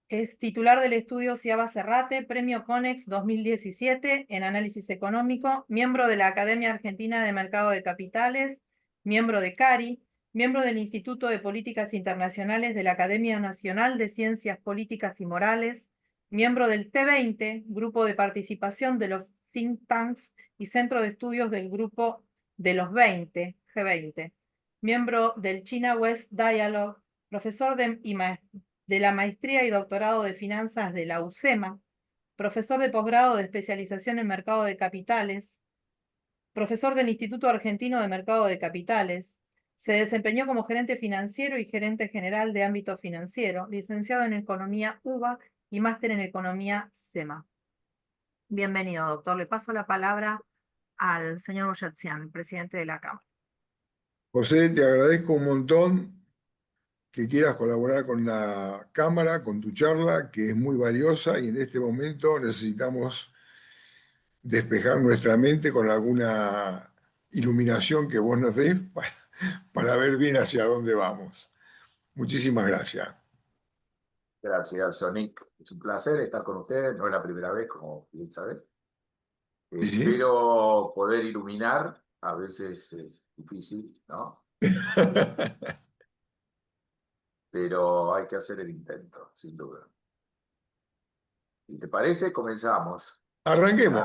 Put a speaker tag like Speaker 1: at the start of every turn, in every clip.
Speaker 1: Es titular del estudio Ciaba Serrate, Premio CONEX 2017 en Análisis Económico, miembro de la Academia Argentina de Mercado de Capitales, miembro de CARI, miembro del Instituto de Políticas Internacionales de la Academia Nacional de Ciencias Políticas y Morales, miembro del T20, Grupo de Participación de los Think Tanks y Centro de Estudios del Grupo de los 20, G20, miembro del China West Dialogue, profesor de la Maestría y Doctorado de Finanzas de la UCEMA, profesor de posgrado de especialización en Mercado de Capitales, profesor del Instituto Argentino de Mercado de Capitales. Se desempeñó como gerente financiero y gerente general de ámbito financiero, licenciado en Economía UBA y máster en Economía SEMA. Bienvenido, doctor. Le paso la palabra al señor Boyatsian, presidente de la Cámara.
Speaker 2: José, te agradezco un montón que quieras colaborar con la Cámara, con tu charla, que es muy valiosa y en este momento necesitamos despejar nuestra mente con alguna iluminación que vos nos des para ver bien hacia dónde vamos. Muchísimas gracias.
Speaker 3: Gracias, Sonic. Es un placer estar con ustedes. No es la primera vez, como bien sabes.
Speaker 2: ¿Sí, sí?
Speaker 3: Espero poder iluminar. A veces es difícil, ¿no? Pero hay que hacer el intento, sin duda. Si te parece, comenzamos.
Speaker 2: Arranquemos.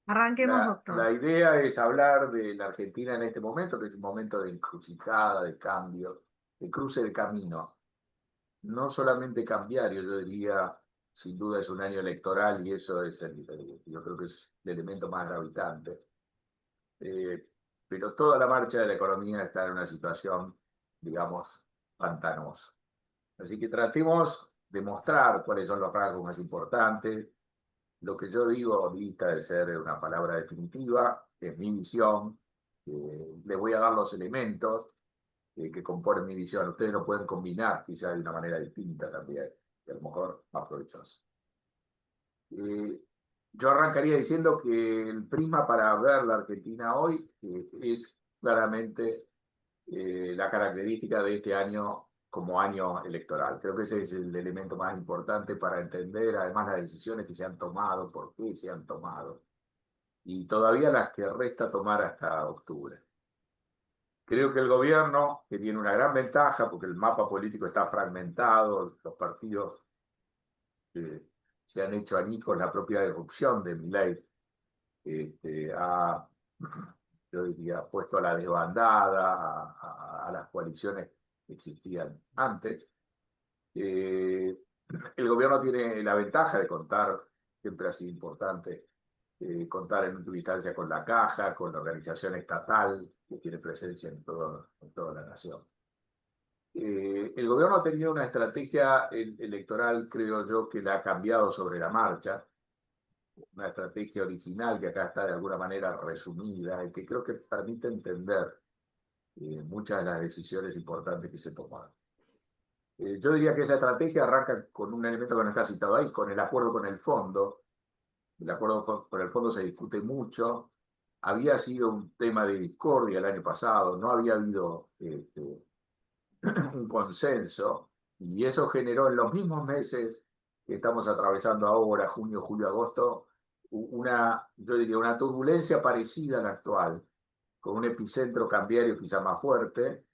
Speaker 1: Arranquemos, doctor.
Speaker 3: La idea es hablar de la Argentina en este momento, que es un momento de encrucijada, de cambio, de cruce de camino. No solamente cambiario, yo diría, sin duda es un año electoral y eso es, yo creo que es el elemento más gravitante. Pero toda la marcha de la economía está en una situación, digamos, pantanosa. Así que tratemos de mostrar cuáles son los rasgos más importantes. Lo que yo digo, dista de ser una palabra definitiva, es mi visión. Le voy a dar los elementos que componen mi visión. Ustedes lo pueden combinar quizá de una manera distinta también, y a lo mejor más provechosa. Yo arrancaría diciendo que el prisma para ver la Argentina hoy es claramente la característica de este año como año electoral. Creo que ese es el elemento más importante para entender, además, las decisiones que se han tomado, por qué se han tomado, y todavía las que resta tomar hasta octubre. Creo que el gobierno, que tiene una gran ventaja, porque el mapa político está fragmentado, los partidos se han hecho añicos, la propia irrupción de Milei ha, yo diría, puesto a la desbandada, a las coaliciones que existían antes. El gobierno tiene la ventaja de contar, siempre ha sido importante, contar en última instancia con la caja, con la organización estatal que tiene presencia en toda la nación. El gobierno ha tenido una estrategia electoral, creo yo, que la ha cambiado sobre la marcha, una estrategia original que acá está de alguna manera resumida y que creo que permite entender muchas de las decisiones importantes que se tomaron. Yo diría que esa estrategia arranca con un elemento que no está citado ahí, con el acuerdo con el fondo. El acuerdo con el fondo se discute mucho. Había sido un tema de discordia el año pasado, no había habido un consenso, y eso generó en los mismos meses que estamos atravesando ahora, junio, julio, agosto, yo diría, una turbulencia parecida a la actual, con un epicentro cambiario quizá más fuerte,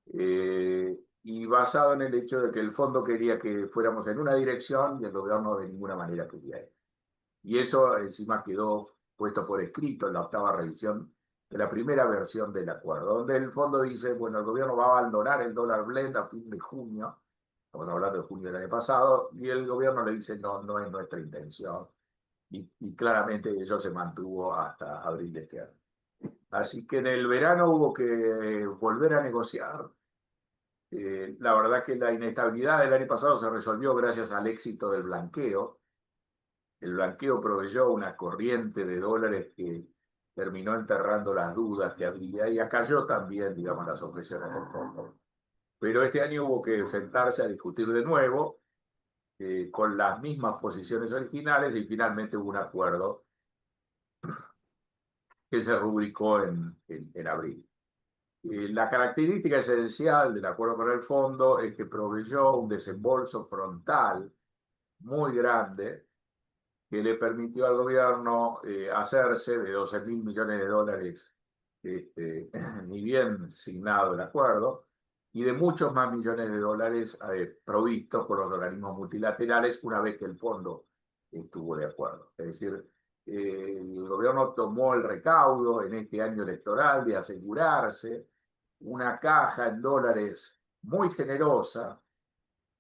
Speaker 3: y basado en el hecho de que el fondo quería que fuéramos en una dirección y el gobierno de ninguna manera quería ir. Y eso encima quedó puesto por escrito en la octava revisión de la primera versión del acuerdo, donde el fondo dice, bueno, el gobierno va a abandonar el dólar blend a fin de junio, estamos hablando de junio del año pasado, y el gobierno le dice, no, no es nuestra intención, y claramente eso se mantuvo hasta abril de este año. Así que en el verano hubo que volver a negociar. La verdad que la inestabilidad del año pasado se resolvió gracias al éxito del blanqueo. El blanqueo proveyó una corriente de dólares que terminó enterrando las dudas que había y acalló también, digamos, las objeciones del fondo. Pero este año hubo que sentarse a discutir de nuevo con las mismas posiciones originales y finalmente hubo un acuerdo que se rubricó en abril. La característica esencial del acuerdo con el fondo es que proveyó un desembolso frontal muy grande que le permitió al gobierno hacerse de 12.000 millones de dólares, ni bien signado el acuerdo, y de muchos más millones de dólares provistos por los organismos multilaterales una vez que el fondo estuvo de acuerdo. Es decir, el gobierno tomó el recaudo en este año electoral de asegurarse una caja en dólares muy generosa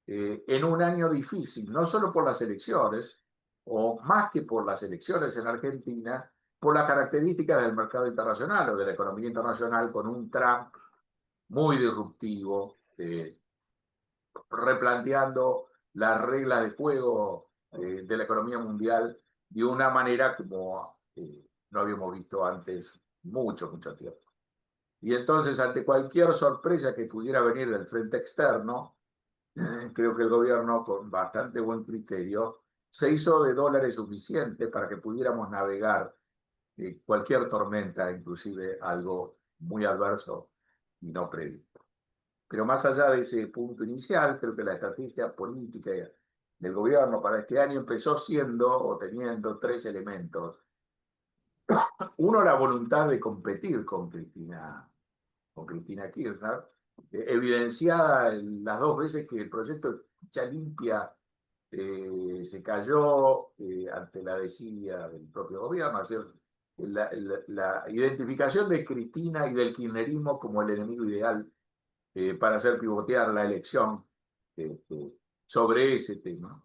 Speaker 3: en un año difícil, no solo por las elecciones, o más que por las elecciones en Argentina, por las características del mercado internacional o de la economía internacional, con un Trump muy disruptivo, replanteando las reglas de juego de la economía mundial de una manera como no habíamos visto antes mucho, mucho tiempo. Y entonces, ante cualquier sorpresa que pudiera venir del frente externo, creo que el gobierno, con bastante buen criterio, se hizo de dólares suficiente para que pudiéramos navegar cualquier tormenta, inclusive algo muy adverso y no previsto. Pero más allá de ese punto inicial, creo que la estrategia política del gobierno para este año empezó siendo o teniendo tres elementos. Uno, la voluntad de competir con Cristina Kirchner, evidenciada en las dos veces que el proyecto Ficha Limpia se cayó ante la desidia del propio gobierno. Es decir, la identificación de Cristina y del kirchnerismo como el enemigo ideal para hacer pivotear la elección sobre ese tema.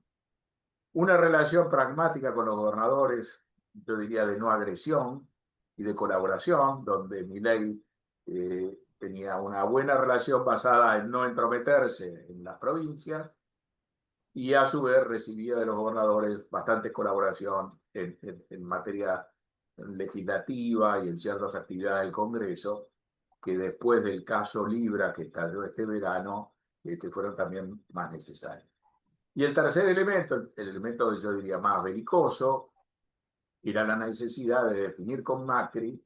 Speaker 3: Una relación pragmática con los gobernadores, yo diría de no agresión y de colaboración, donde Milei tenía una buena relación basada en no entrometerse en las provincias y a su vez recibía de los gobernadores bastante colaboración en materia legislativa y en ciertas actividades del Congreso, que después del caso Libra que estalló este verano, fueron también más necesarios. Y el tercer elemento, el elemento yo diría más belicoso, era la necesidad de definir con Macri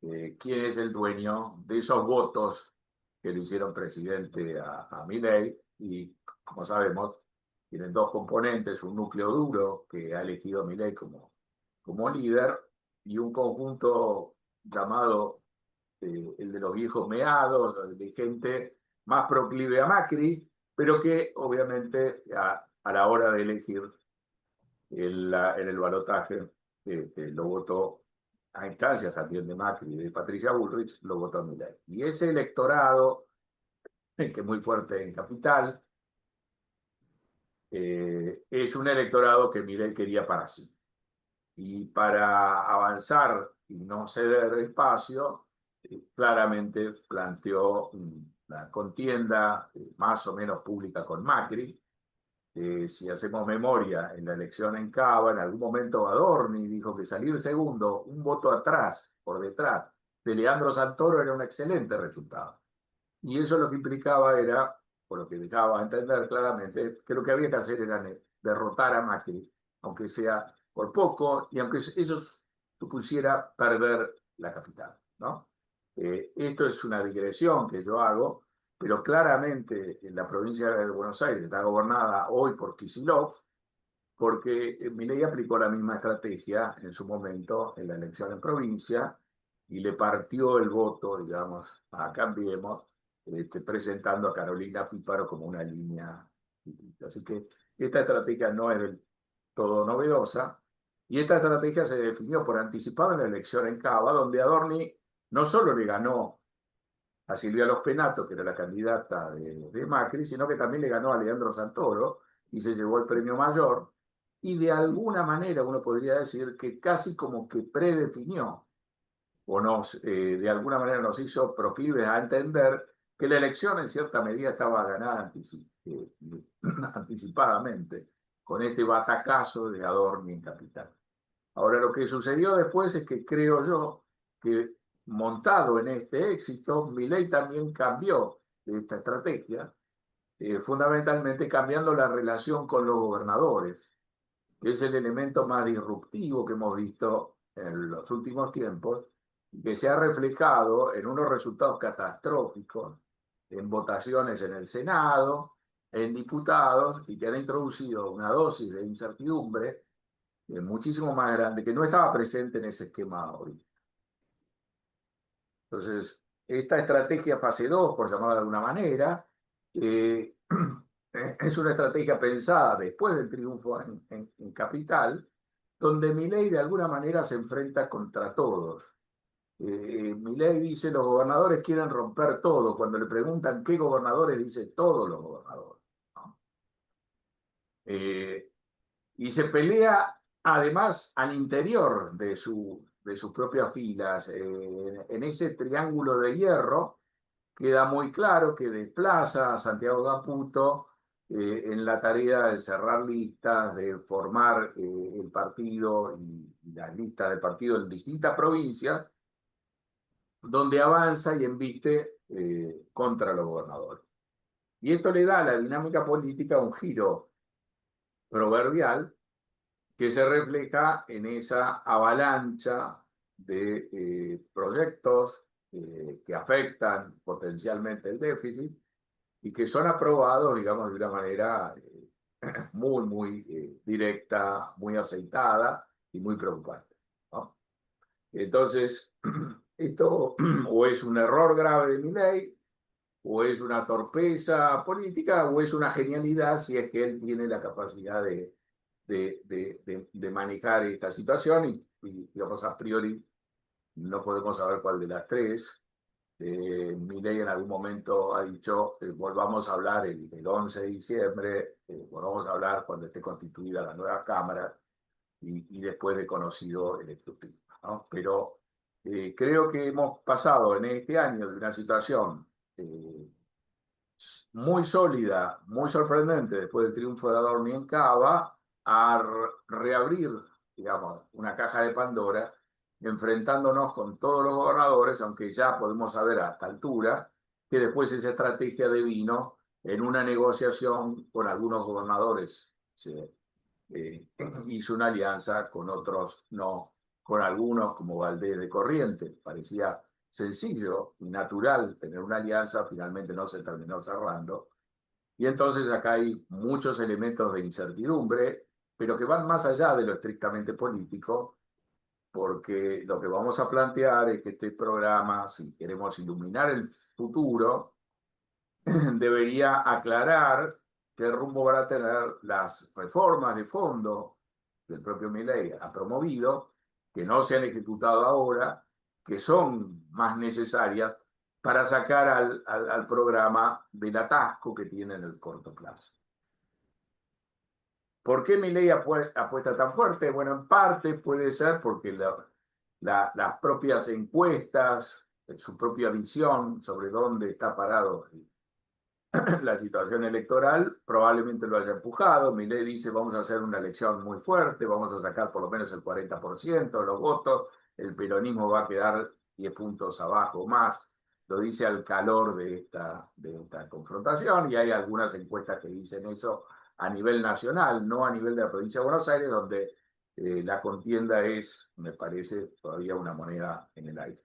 Speaker 3: quién es el dueño de esos votos que le hicieron presidente a Milei, y como sabemos, tienen dos componentes: un núcleo duro que ha elegido Milei como líder y un conjunto llamado el de los viejos meados, de gente más proclive a Macri, pero que obviamente a la hora de elegir en el balotaje lo votó a instancias también de Macri y de Patricia Bullrich, lo votó a Milei. Y ese electorado, que es muy fuerte en Capital, es un electorado que Milei quería para sí. Y para avanzar y no ceder espacio, claramente planteó una contienda más o menos pública con Macri. Si hacemos memoria, en la elección en Cava, en algún momento Adorni dijo que salir segundo, un voto atrás, por detrás, de Leandro Santoro era un excelente resultado. Y eso lo que implicaba era, por lo que dejaba entender claramente, que lo que había que hacer era derrotar a Macri, aunque sea por poco, y aunque eso supusiera perder la capital, ¿no? Esto es una digresión que yo hago, pero claramente en la provincia de Buenos Aires está gobernada hoy por Kicillof, porque Milei aplicó la misma estrategia en su momento en la elección en provincia y le partió el voto, digamos, a Cambiemos, presentando a Carolina Píparo como una línea. Así que esta estrategia no es del todo novedosa, y esta estrategia se definió por anticipado en la elección en Cava, donde Adorni no solo le ganó a Silvia Lospenato, que era la candidata de Macri, sino que también le ganó a Leandro Santoro y se llevó el premio mayor. Y de alguna manera uno podría decir que casi como que predefinió o de alguna manera nos hizo proclives a entender que la elección en cierta medida estaba ganada anticipadamente con este batacazo de Adorni en Capital. Ahora, lo que sucedió después es que creo yo que, montado en este éxito, Milei también cambió esta estrategia, fundamentalmente cambiando la relación con los gobernadores, que es el elemento más disruptivo que hemos visto en los últimos tiempos, que se ha reflejado en unos resultados catastróficos en votaciones en el Senado, en diputados, y que han introducido una dosis de incertidumbre muchísimo más grande, que no estaba presente en ese esquema hoy. Entonces, esta estrategia fase 2, por llamarla de alguna manera, es una estrategia pensada después del triunfo en Capital, donde Milei de alguna manera se enfrenta contra todos. Milei dice los gobernadores quieren romper todo. Cuando le preguntan qué gobernadores, dice todos los gobernadores, ¿no? Y se pelea además al interior de sus propias filas. En ese triángulo de hierro queda muy claro que desplaza a Santiago Caputo en la tarea de cerrar listas, de formar el partido y las listas del partido en distintas provincias, donde avanza y embiste contra los gobernadores. Y esto le da a la dinámica política un giro proverbial que se refleja en esa avalancha de proyectos que afectan potencialmente el déficit y que son aprobados, digamos, de una manera muy directa, muy aceitada y muy preocupante, ¿no? Entonces, esto o es un error grave de Milei, o es una torpeza política, o es una genialidad si es que él tiene la capacidad de manejar esta situación y, digamos, a priori no podemos saber cuál de las tres. Milei en algún momento ha dicho, volvamos a hablar el 11 de diciembre, volvamos a hablar cuando esté constituida la nueva Cámara y después de conocido el escrutinio, ¿no? Pero creo que hemos pasado en este año de una situación muy sólida, muy sorprendente después del triunfo de Adorni en Cava, a reabrir, digamos, una caja de Pandora, enfrentándonos con todos los gobernadores, aunque ya podemos saber a esta altura que después esa estrategia devino en una negociación con algunos gobernadores. Se hizo una alianza con otros no, con algunos como Valdés de Corrientes. Parecía sencillo y natural tener una alianza, finalmente no se terminó cerrando. Y entonces acá hay muchos elementos de incertidumbre, pero que van más allá de lo estrictamente político, porque lo que vamos a plantear es que este programa, si queremos iluminar el futuro, debería aclarar qué rumbo van a tener las reformas de fondo que el propio Milei ha promovido, que no se han ejecutado ahora, que son más necesarias para sacar al programa del atasco que tiene en el corto plazo. ¿Por qué Milei apuesta tan fuerte? Bueno, en parte puede ser porque las propias encuestas, su propia visión sobre dónde está parado la situación electoral probablemente lo haya empujado. Milei dice vamos a hacer una elección muy fuerte, vamos a sacar por lo menos el 40% de los votos, el peronismo va a quedar 10 puntos abajo o más. Lo dice al calor de esta confrontación, y hay algunas encuestas que dicen eso a nivel nacional, no a nivel de la provincia de Buenos Aires, donde la contienda es, me parece, todavía una moneda en el aire.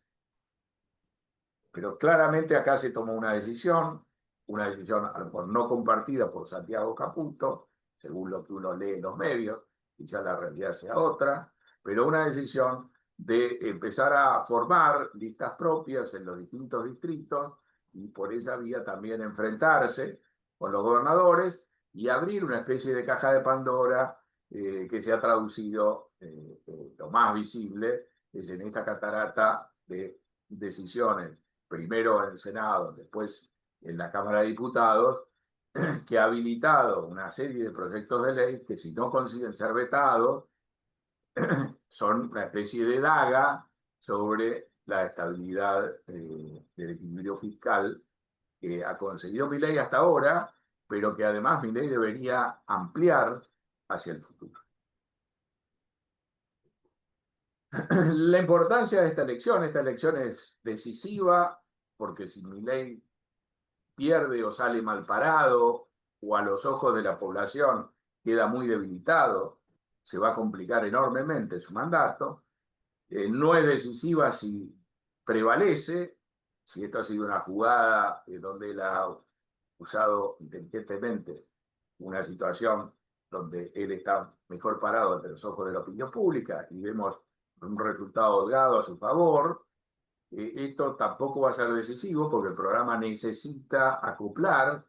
Speaker 3: Pero claramente acá se tomó una decisión a lo mejor no compartida por Santiago Caputo, según lo que uno lee en los medios, quizá la realidad sea otra, pero una decisión de empezar a formar listas propias en los distintos distritos y por esa vía también enfrentarse con los gobernadores y abrir una especie de caja de Pandora que se ha traducido, lo más visible es en esta catarata de decisiones, primero en el Senado, después en la Cámara de Diputados, que ha habilitado una serie de proyectos de ley que si no consiguen ser vetados, son una especie de daga sobre la estabilidad del equilibrio fiscal que ha conseguido Milei hasta ahora, pero que además Milei debería ampliar hacia el futuro. La importancia de esta elección es decisiva, porque si Milei pierde o sale mal parado, o a los ojos de la población queda muy debilitado, se va a complicar enormemente su mandato. No es decisiva si prevalece, si esto ha sido una jugada donde él ha usado inteligentemente una situación donde él está mejor parado ante los ojos de la opinión pública y vemos un resultado holgado a su favor, esto tampoco va a ser decisivo porque el programa necesita acoplar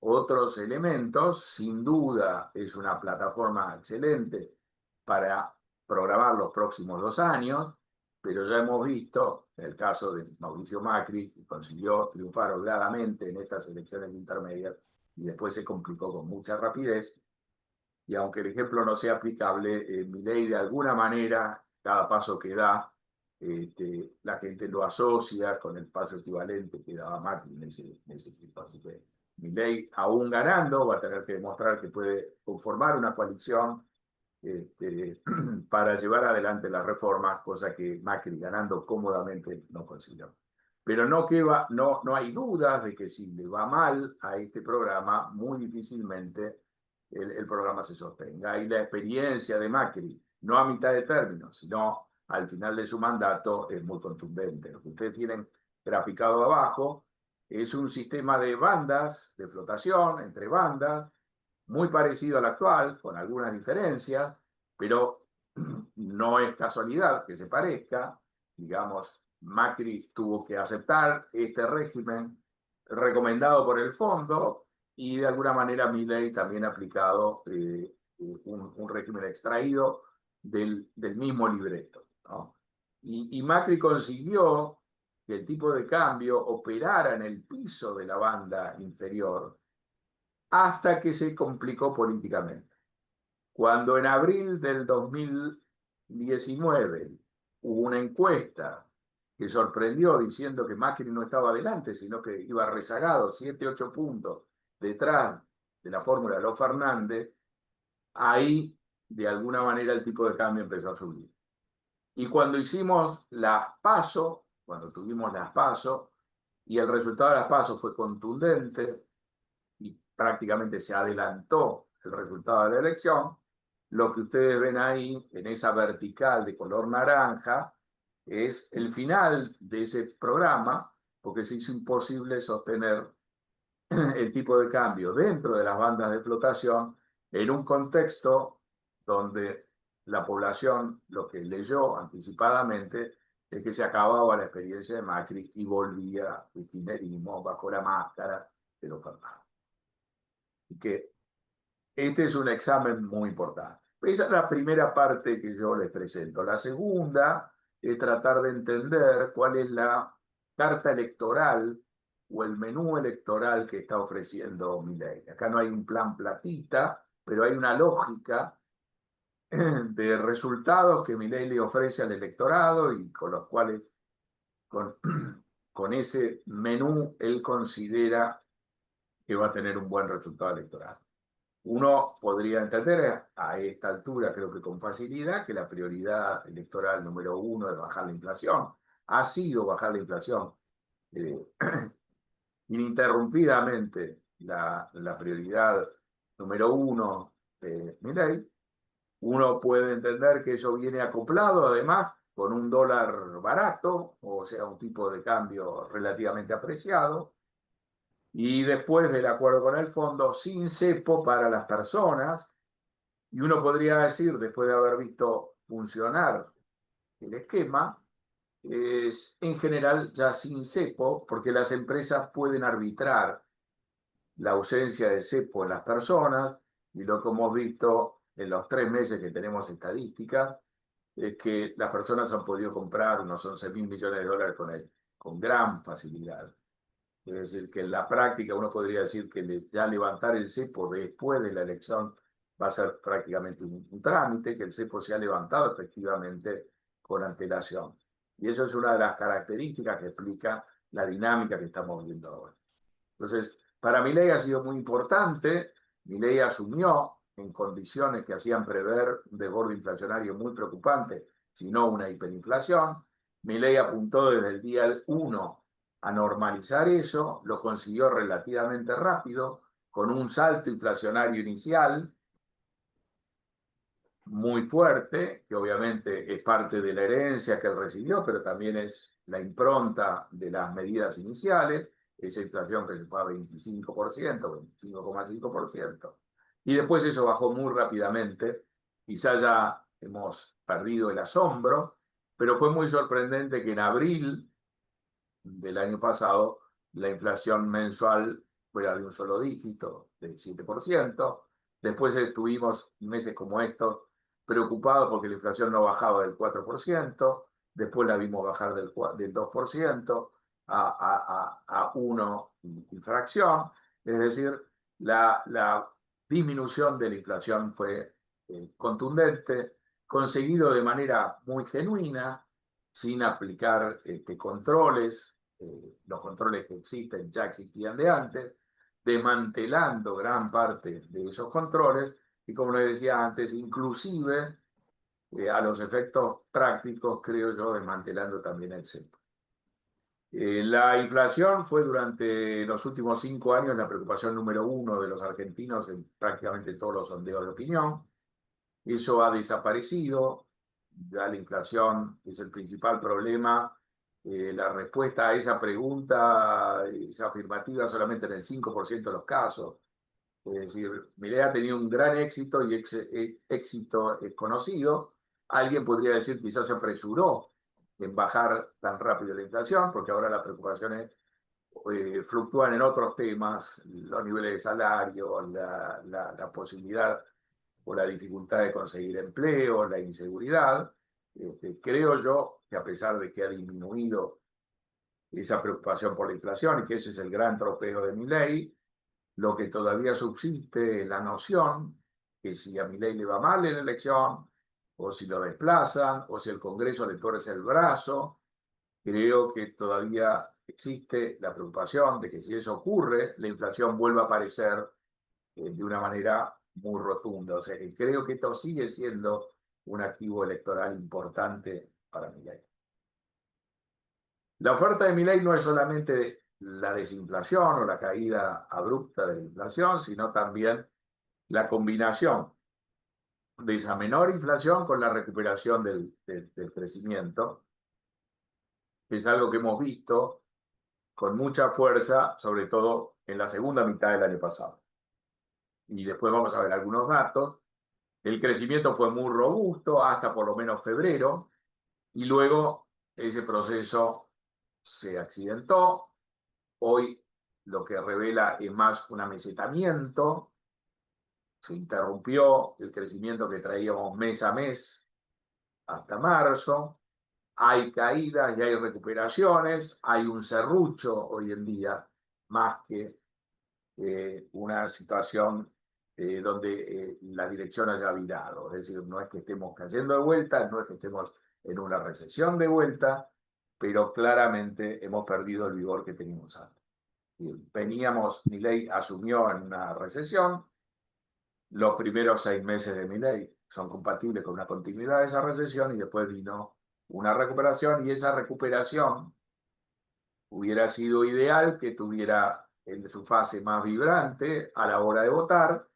Speaker 3: otros elementos. Sin duda es una plataforma excelente para programar los próximos 2 años, pero ya hemos visto en el caso de Mauricio Macri, que consiguió triunfar holgadamente en estas elecciones intermedias y después se complicó con mucha rapidez. Y aunque el ejemplo no sea aplicable, Milei de alguna manera, cada paso que da, la gente lo asocia con el paso equivalente que daba Macri en ese tiempo. Así que Milei, aún ganando, va a tener que demostrar que puede conformar una coalición para llevar adelante las reformas, cosa que Macri ganando cómodamente no consiguió. Pero no hay dudas de que si le va mal a este programa, muy difícilmente el programa se sostenga. Y la experiencia de Macri, no a mitad de término, sino al final de su mandato, es muy contundente. Lo que ustedes tienen graficado abajo es un sistema de bandas, de flotación entre bandas, muy parecido al actual, con algunas diferencias, pero no es casualidad que se parezca. Digamos, Macri tuvo que aceptar este régimen recomendado por el fondo y de alguna manera Milei también ha aplicado un régimen extraído del mismo libreto, ¿no? Y Macri consiguió que el tipo de cambio operara en el piso de la banda inferior hasta que se complicó políticamente. Cuando en abril del 2019 hubo una encuesta que sorprendió diciendo que Macri no estaba adelante, sino que iba rezagado 7, 8 puntos detrás de la fórmula de los Fernández, ahí de alguna manera el tipo de cambio empezó a subir. Y cuando hicimos las PASO, cuando tuvimos las PASO, y el resultado de las PASO fue contundente, y prácticamente se adelantó el resultado de la elección, lo que ustedes ven ahí en esa vertical de color naranja es el final de ese programa, porque se hizo imposible sostener el tipo de cambio dentro de las bandas de flotación en un contexto donde la población lo que leyó anticipadamente es que se acababa la experiencia de Macri y volvía el kirchnerismo bajo la máscara de los Fernández. Y que este es un examen muy importante. Esa es la primera parte que yo les presento. La segunda es tratar de entender cuál es la carta electoral o el menú electoral que está ofreciendo Milei. Acá no hay un plan platita, pero hay una lógica de resultados que Milei le ofrece al electorado y con los cuales, con ese menú, él considera que va a tener un buen resultado electoral. Uno podría entender a esta altura, creo que con facilidad, que la prioridad electoral número 1 es bajar la inflación. Ha sido bajar la inflación ininterrumpidamente la prioridad número 1 de Milei. Uno puede entender que eso viene acoplado además con un dólar barato, o sea, un tipo de cambio relativamente apreciado. Y después del acuerdo con el fondo, sin cepo para las personas. Y uno podría decir, después de haber visto funcionar el esquema, es en general ya sin cepo, porque las empresas pueden arbitrar la ausencia de cepo en las personas, y lo que hemos visto en los 3 meses que tenemos estadísticas, es que las personas han podido comprar unos 11.000 millones de dólares con gran facilidad. Es decir, que en la práctica uno podría decir que ya levantar el cepo después de la elección va a ser prácticamente un trámite, que el cepo se ha levantado efectivamente con antelación. Y eso es una de las características que explica la dinámica que estamos viendo ahora. Entonces, para Milei ha sido muy importante. Milei asumió en condiciones que hacían prever un desborde inflacionario muy preocupante, si no una hiperinflación. Milei apuntó desde el día 1 a normalizar eso, lo consiguió relativamente rápido, con un salto inflacionario inicial muy fuerte, que obviamente es parte de la herencia que él recibió, pero también es la impronta de las medidas iniciales, esa inflación que se fue a 25%, 25,5%, y después eso bajó muy rápidamente, quizá ya hemos perdido el asombro, pero fue muy sorprendente que en abril del año pasado la inflación mensual fuera de un solo dígito, del 7%. Después estuvimos meses como estos preocupados porque la inflación no bajaba del 4%, después la vimos bajar del 2% a 1 y fracción, es decir, la disminución de la inflación fue contundente, conseguido de manera muy genuina, sin aplicar controles, los controles que existen ya existían de antes, desmantelando gran parte de esos controles y, como les decía antes, inclusive a los efectos prácticos, creo yo, desmantelando también el cepo. La inflación fue durante los últimos 5 años la preocupación número 1 de los argentinos en prácticamente todos los sondeos de opinión. Eso ha desaparecido, ya la inflación es el principal problema. La respuesta a esa pregunta es afirmativa solamente en el 5% de los casos. Es decir, Milei ha tenido un gran éxito y éxito conocido. Alguien podría decir quizás se apresuró en bajar tan rápido la inflación, porque ahora las preocupaciones fluctúan en otros temas, los niveles de salario, la posibilidad o la dificultad de conseguir empleo, la inseguridad. Creo yo que a pesar de que ha disminuido esa preocupación por la inflación y que ese es el gran tropeo de Milei, lo que todavía subsiste es la noción que si a Milei le va mal en la elección, o si lo desplazan, o si el Congreso le torce el brazo, creo que todavía existe la preocupación de que si eso ocurre, la inflación vuelva a aparecer de una manera muy rotunda. O sea, que creo que esto sigue siendo un activo electoral importante para Milei. La oferta de Milei no es solamente la desinflación o la caída abrupta de la inflación, sino también la combinación de esa menor inflación con la recuperación del crecimiento, que es algo que hemos visto con mucha fuerza, sobre todo en la segunda mitad del año pasado. Y después vamos a ver algunos datos. El crecimiento fue muy robusto hasta por lo menos febrero, y luego ese proceso se accidentó. Hoy lo que revela es más un amesetamiento. Se interrumpió el crecimiento que traíamos mes a mes hasta marzo. Hay caídas y hay recuperaciones. Hay un serrucho hoy en día, más que una situación donde la dirección haya virado. Es decir, no es que estemos cayendo de vuelta, no es que estemos en una recesión de vuelta, pero claramente hemos perdido el vigor que teníamos antes. Milei asumió en una recesión. Los primeros 6 meses de Milei son compatibles con una continuidad de esa recesión y después vino una recuperación, y esa recuperación hubiera sido ideal que tuviera en su fase más vibrante a la hora de votar,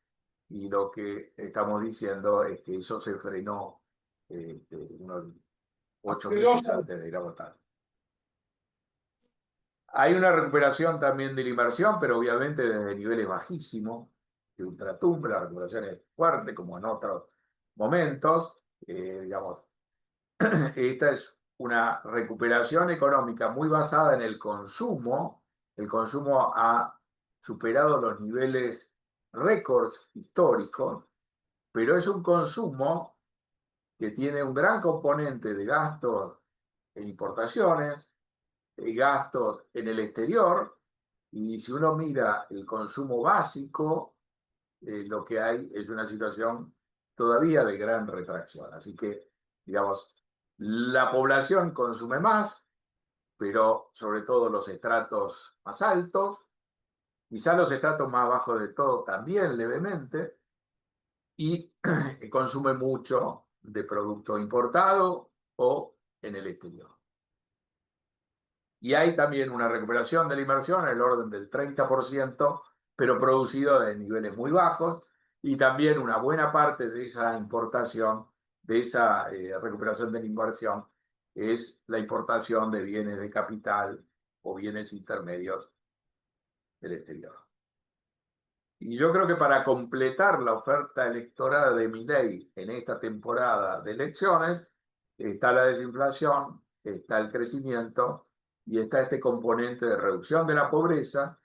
Speaker 3: y lo que estamos diciendo es que eso se frenó unos 8 meses antes de ir a votar. Hay una recuperación también de la inversión, pero obviamente desde niveles bajísimos, de ultratumba. La recuperación es fuerte, como en otros momentos. Digamos, esta es una recuperación económica muy basada en el consumo. El consumo ha superado los niveles récords históricos, pero es un consumo que tiene un gran componente de gastos en importaciones, gastos en el exterior, y si uno mira el consumo básico, lo que hay es una situación todavía de gran retracción. Así que, digamos, la población consume más, pero sobre todo los estratos más altos, quizá los estratos más bajos de todo también levemente, y consume mucho de producto importado o en el exterior. Y hay también una recuperación de la inversión en el orden del 30%, pero producido de niveles muy bajos. y también una buena parte de esa importación, de esa recuperación de la inversión, es la importación de bienes de capital o bienes intermedios del exterior. Y yo creo que para completar la oferta electoral de Milei en esta temporada de elecciones, está la desinflación, está el crecimiento y está este componente de reducción de la pobreza,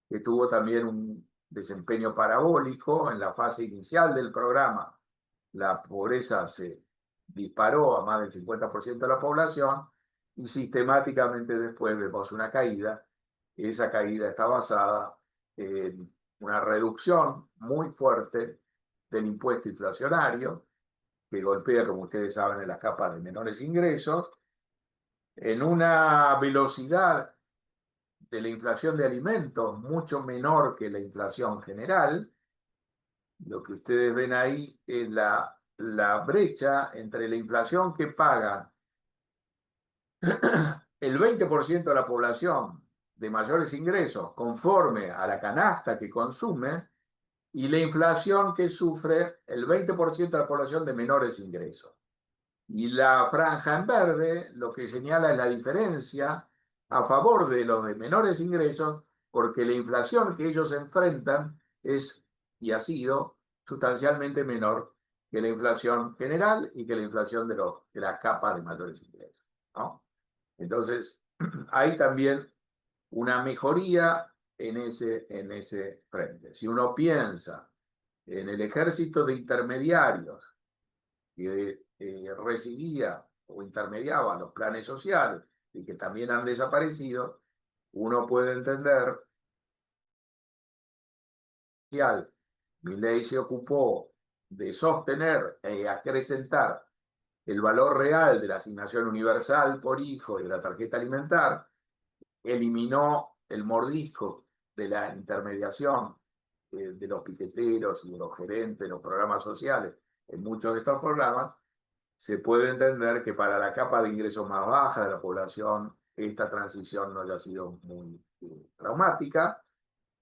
Speaker 3: que tuvo también un desempeño parabólico en la fase inicial del programa. La pobreza se disparó a más del 50% de la población y sistemáticamente después vemos una caída. Esa caída está basada en una reducción muy fuerte del impuesto inflacionario, que golpea, como ustedes saben, en las capas de menores ingresos, en una velocidad de la inflación de alimentos mucho menor que la inflación general. Lo que ustedes ven ahí es la brecha entre la inflación que paga el 20% de la población de mayores ingresos conforme a la canasta que consume y la inflación que sufre el 20% de la población de menores ingresos. Y la franja en verde lo que señala es la diferencia a favor de los de menores ingresos, porque la inflación que ellos enfrentan es y ha sido sustancialmente menor que la inflación general y que la inflación de la capa de mayores ingresos, ¿no? Entonces, hay también una mejoría en ese frente. Si uno piensa en el ejército de intermediarios que recibía o intermediaba los planes sociales y que también han desaparecido, uno puede entender que Milei se ocupó de sostener e acrecentar el valor real de la asignación universal por hijo y de la tarjeta alimentar, eliminó el mordisco de la intermediación de los piqueteros y de los gerentes de los programas sociales en muchos de estos programas. Se puede entender que para la capa de ingresos más baja de la población esta transición no haya sido muy traumática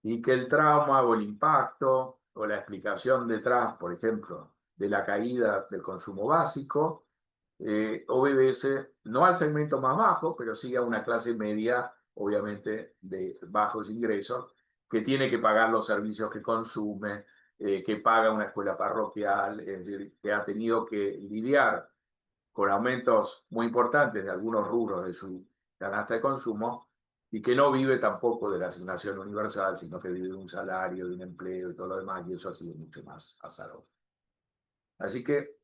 Speaker 3: y que el trauma o el impacto o la explicación detrás, por ejemplo, de la caída del consumo básico, obedece no al segmento más bajo, pero sí a una clase media, obviamente, de bajos ingresos, que tiene que pagar los servicios que consume, que paga una escuela parroquial, es decir, que ha tenido que lidiar con aumentos muy importantes de algunos rubros de su canasta de consumo y que no vive tampoco de la asignación universal, sino que vive de un salario, de un empleo y todo lo demás, y eso ha sido mucho más azaroso. Así que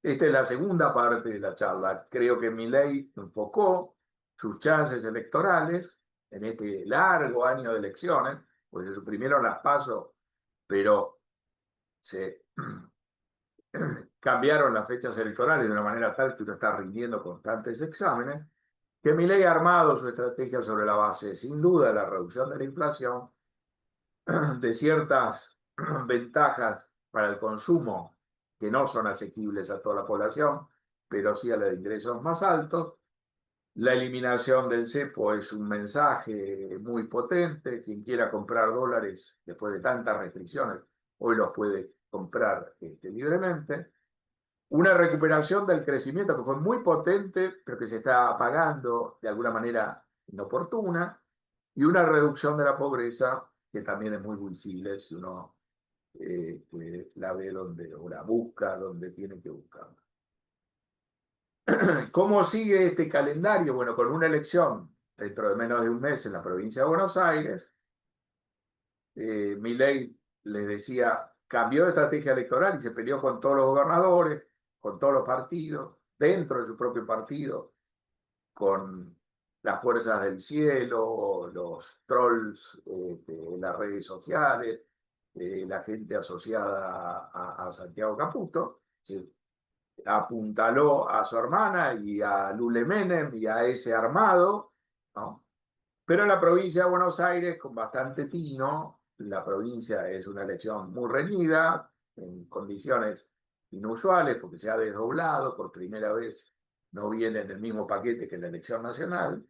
Speaker 3: esta es la segunda parte de la charla. Creo que Milei enfocó sus chances electorales en este largo año de elecciones, porque se suprimieron las PASO, pero se cambiaron las fechas electorales de una manera tal que uno está rindiendo constantes exámenes, que Milei ha armado su estrategia sobre la base, sin duda, de la reducción de la inflación, de ciertas ventajas para el consumo que no son asequibles a toda la población, pero sí a la de ingresos más altos. La eliminación del cepo es un mensaje muy potente. Quien quiera comprar dólares después de tantas restricciones, hoy los puede comprar libremente. Una recuperación del crecimiento que fue muy potente, pero que se está apagando de alguna manera inoportuna, y una reducción de la pobreza que también es muy visible si uno la ve donde, o la busca donde tiene que buscarla. ¿Cómo sigue este calendario? Bueno, con una elección dentro de menos de un mes en la provincia de Buenos Aires, Milei, les decía, cambió de estrategia electoral y se peleó con todos los gobernadores, con todos los partidos, dentro de su propio partido, con las fuerzas del cielo, los trolls de las redes sociales, la gente asociada a Santiago Caputo. ¿Sí? Apuntaló a su hermana y a Lule Menem y a ese armado, ¿no? Pero en la provincia de Buenos Aires, con bastante tino, la provincia es una elección muy reñida, en condiciones inusuales, porque se ha desdoblado por primera vez, no viene en el mismo paquete que la elección nacional,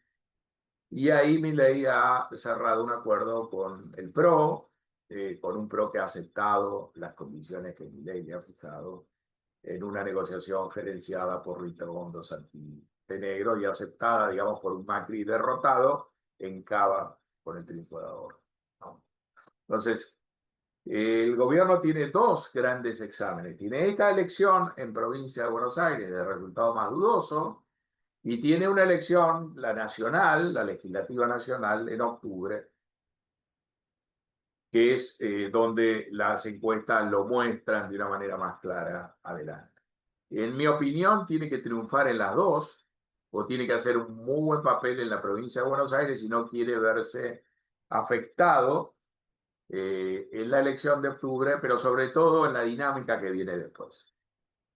Speaker 3: y ahí Milei ha cerrado un acuerdo con el PRO, con un PRO que ha aceptado las condiciones que Milei le ha fijado en una negociación gerenciada por Ritondo Santinegro y aceptada, digamos, por un Macri derrotado en Cava con el triunfo de Ahora, ¿no? Entonces, el gobierno tiene dos grandes exámenes. Tiene esta elección en provincia de Buenos Aires, de resultado más dudoso, y tiene una elección, la nacional, la legislativa nacional, en octubre, que es donde las encuestas lo muestran de una manera más clara adelante. En mi opinión, tiene que triunfar en las dos, o tiene que hacer un muy buen papel en la provincia de Buenos Aires si no quiere verse afectado en la elección de octubre, pero sobre todo en la dinámica que viene después.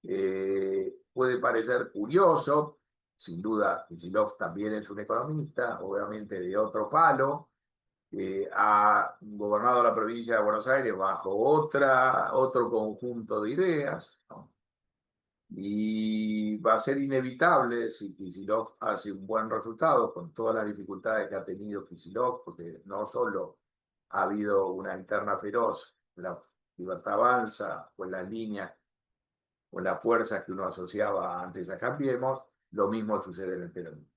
Speaker 3: Puede parecer curioso, sin duda, Kicillof también es un economista, obviamente de otro palo, ha gobernado la provincia de Buenos Aires bajo otro conjunto de ideas, ¿no? Y va a ser inevitable si Kicillof hace un buen resultado con todas las dificultades que ha tenido Kicillof, porque no solo ha habido una interna feroz, la Libertad Avanza, con las líneas, con las fuerzas que uno asociaba antes a Cambiemos, lo mismo sucede en el peronismo.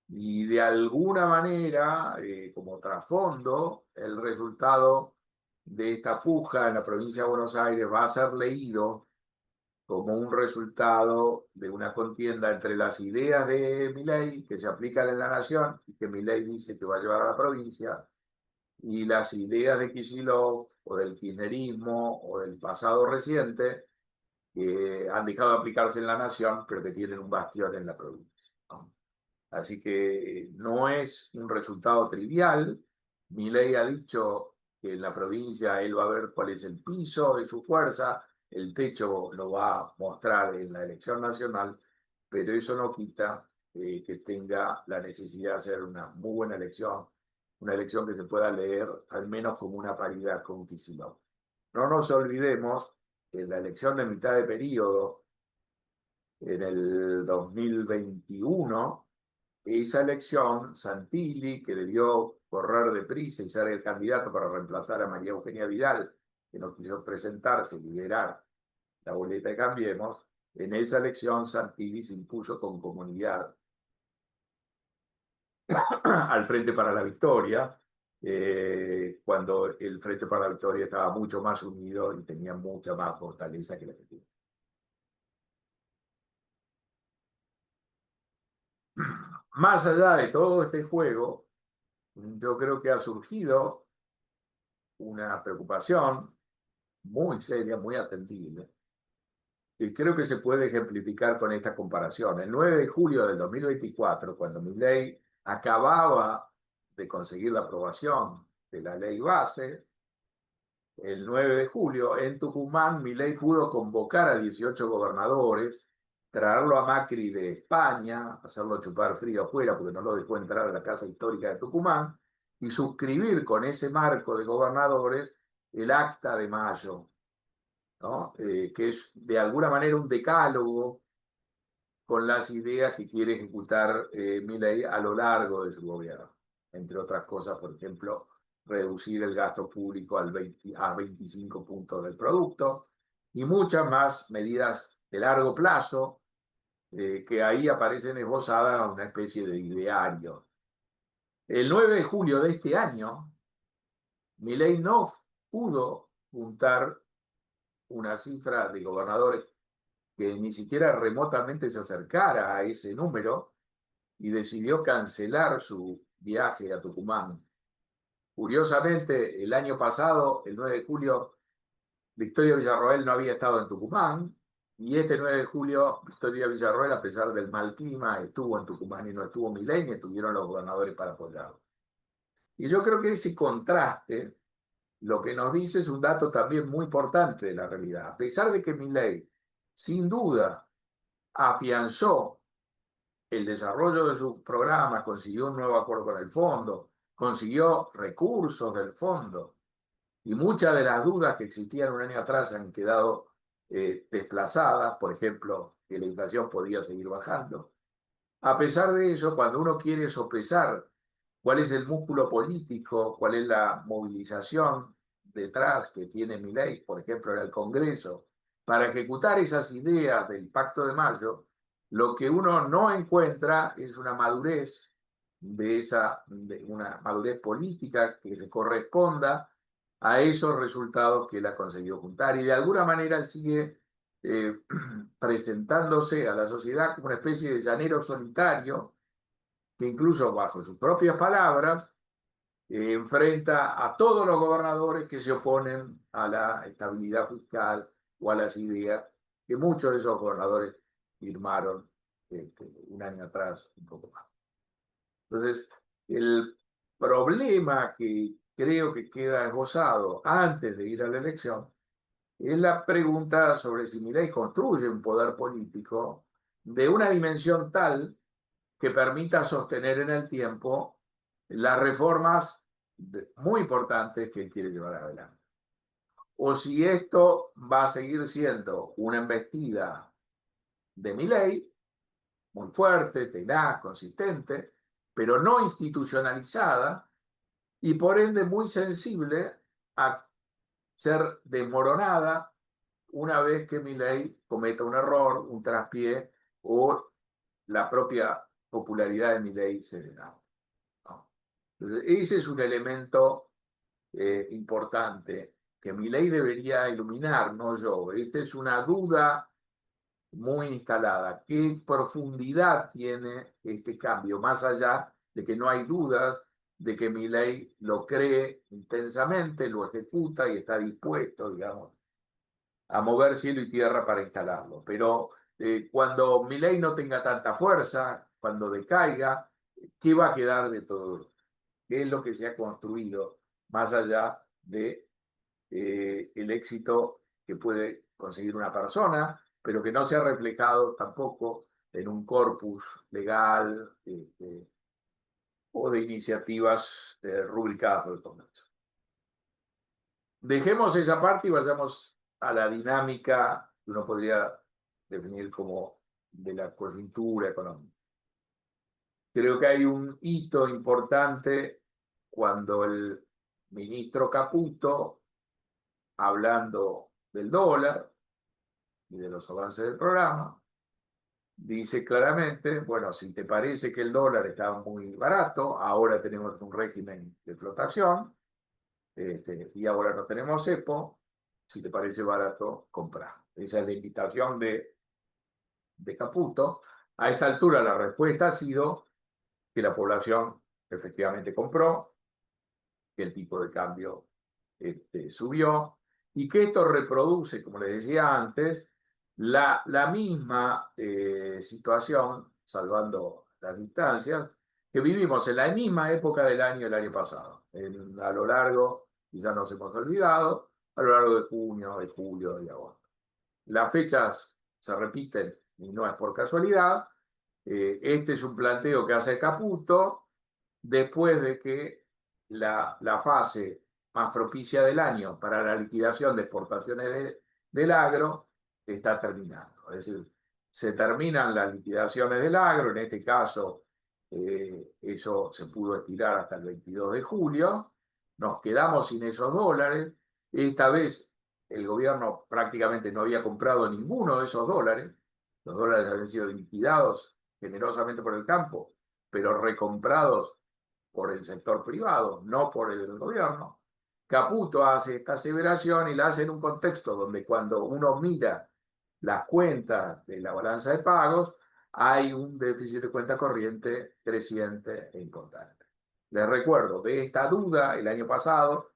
Speaker 3: Y de alguna manera, como trasfondo, el resultado de esta puja en la provincia de Buenos Aires va a ser leído como un resultado de una contienda entre las ideas de Milei que se aplican en la nación y que Milei dice que va a llevar a la provincia, y las ideas de Kicillof o del kirchnerismo o del pasado reciente que han dejado de aplicarse en la nación, pero que tienen un bastión en la provincia, ¿no? Así que no es un resultado trivial. Milei ha dicho que en la provincia él va a ver cuál es el piso de su fuerza, el techo lo va a mostrar en la elección nacional, pero eso no quita que tenga la necesidad de hacer una muy buena elección, una elección que se pueda leer al menos como una paridad con Kicillof. No nos olvidemos que en la elección de mitad de periodo, en el 2021, esa elección, Santilli, que debió correr deprisa y ser el candidato para reemplazar a María Eugenia Vidal, que no quiso presentarse y liderar la boleta de Cambiemos, en esa elección Santilli se impuso con comunidad al Frente para la Victoria, cuando el Frente para la Victoria estaba mucho más unido y tenía mucha más fortaleza que la que tiene. Más allá de todo este juego, yo creo que ha surgido una preocupación muy seria, muy atendible, y creo que se puede ejemplificar con esta comparación. El 9 de julio del 2024, cuando Milei acababa de conseguir la aprobación de la ley base, el 9 de julio en Tucumán, Milei pudo convocar a 18 gobernadores, traerlo a Macri de España, hacerlo chupar frío afuera porque no lo dejó entrar a la Casa Histórica de Tucumán, y suscribir con ese marco de gobernadores el Acta de Mayo, ¿no? Que es de alguna manera un decálogo con las ideas que quiere ejecutar Milei a lo largo de su gobierno. Entre otras cosas, por ejemplo, reducir el gasto público a 25 puntos del producto y muchas más medidas de largo plazo que ahí aparecen esbozadas a una especie de ideario. El 9 de julio de este año, Milei no pudo juntar una cifra de gobernadores que ni siquiera remotamente se acercara a ese número y decidió cancelar su viaje a Tucumán. Curiosamente, el año pasado, el 9 de julio, Victoria Villarroel no había estado en Tucumán, y este 9 de julio, Victoria Villarroel, a pesar del mal clima, estuvo en Tucumán y no estuvo Milei, ni estuvieron los gobernadores para apoyarlo. Y yo creo que ese contraste lo que nos dice es un dato también muy importante de la realidad. A pesar de que Milei, sin duda, afianzó el desarrollo de sus programas, consiguió un nuevo acuerdo con el fondo, consiguió recursos del fondo, y muchas de las dudas que existían un año atrás han quedado desplazadas, por ejemplo, que la inflación podía seguir bajando. A pesar de eso, cuando uno quiere sopesar cuál es el músculo político, cuál es la movilización detrás que tiene Milei, por ejemplo, en el Congreso, para ejecutar esas ideas del Pacto de Mayo, lo que uno no encuentra es una madurez una madurez política que se corresponda a esos resultados que él ha conseguido juntar. Y de alguna manera él sigue presentándose a la sociedad como una especie de llanero solitario, que incluso bajo sus propias palabras enfrenta a todos los gobernadores que se oponen a la estabilidad fiscal o a las ideas que muchos de esos gobernadores firmaron un año atrás, un poco más. Entonces, el problema que creo que queda esbozado antes de ir a la elección es la pregunta sobre si Milei construye un poder político de una dimensión tal que permita sostener en el tiempo las reformas muy importantes que él quiere llevar adelante. O si esto va a seguir siendo una embestida de Milei, muy fuerte, tenaz, consistente, pero no institucionalizada y por ende muy sensible a ser desmoronada una vez que Milei cometa un error, un traspié o la propia popularidad de Milei se degrada. ¿No? Ese es un elemento importante que Milei debería iluminar, no yo. Esta es una duda muy instalada. ¿Qué profundidad tiene este cambio? Más allá de que no hay dudas de que Milei lo cree intensamente, lo ejecuta y está dispuesto, digamos, a mover cielo y tierra para instalarlo. Pero cuando Milei no tenga tanta fuerza, cuando decaiga, ¿qué va a quedar de todo? ¿Qué es lo que se ha construido más allá de el éxito que puede conseguir una persona, pero que no se ha reflejado tampoco en un corpus legal o de iniciativas rubricadas por el Congreso? Dejemos esa parte y vayamos a la dinámica que uno podría definir como de la coyuntura económica. Creo que hay un hito importante cuando el ministro Caputo, hablando del dólar y de los avances del programa, dice claramente, bueno, si te parece que el dólar estaba muy barato, ahora tenemos un régimen de flotación, y ahora no tenemos cepo, si te parece barato, compra. Esa es la invitación de Caputo. A esta altura la respuesta ha sido que la población efectivamente compró, que el tipo de cambio subió y que esto reproduce, como les decía antes, la misma situación, salvando las distancias, que vivimos en la misma época del año pasado, a lo largo, y ya nos hemos olvidado, a lo largo de junio, de julio, de agosto. Las fechas se repiten y no es por casualidad. Este es un planteo que hace Caputo después de que la fase más propicia del año para la liquidación de exportaciones del agro está terminando. Es decir, se terminan las liquidaciones del agro, en este caso eso se pudo estirar hasta el 22 de julio, nos quedamos sin esos dólares, esta vez el gobierno prácticamente no había comprado ninguno de esos dólares, los dólares habían sido liquidados generosamente por el campo, pero recomprados por el sector privado, no por el gobierno. Caputo hace esta aseveración y la hace en un contexto donde cuando uno mira las cuentas de la balanza de pagos, hay un déficit de cuenta corriente creciente e importante. Les recuerdo, de esta duda el año pasado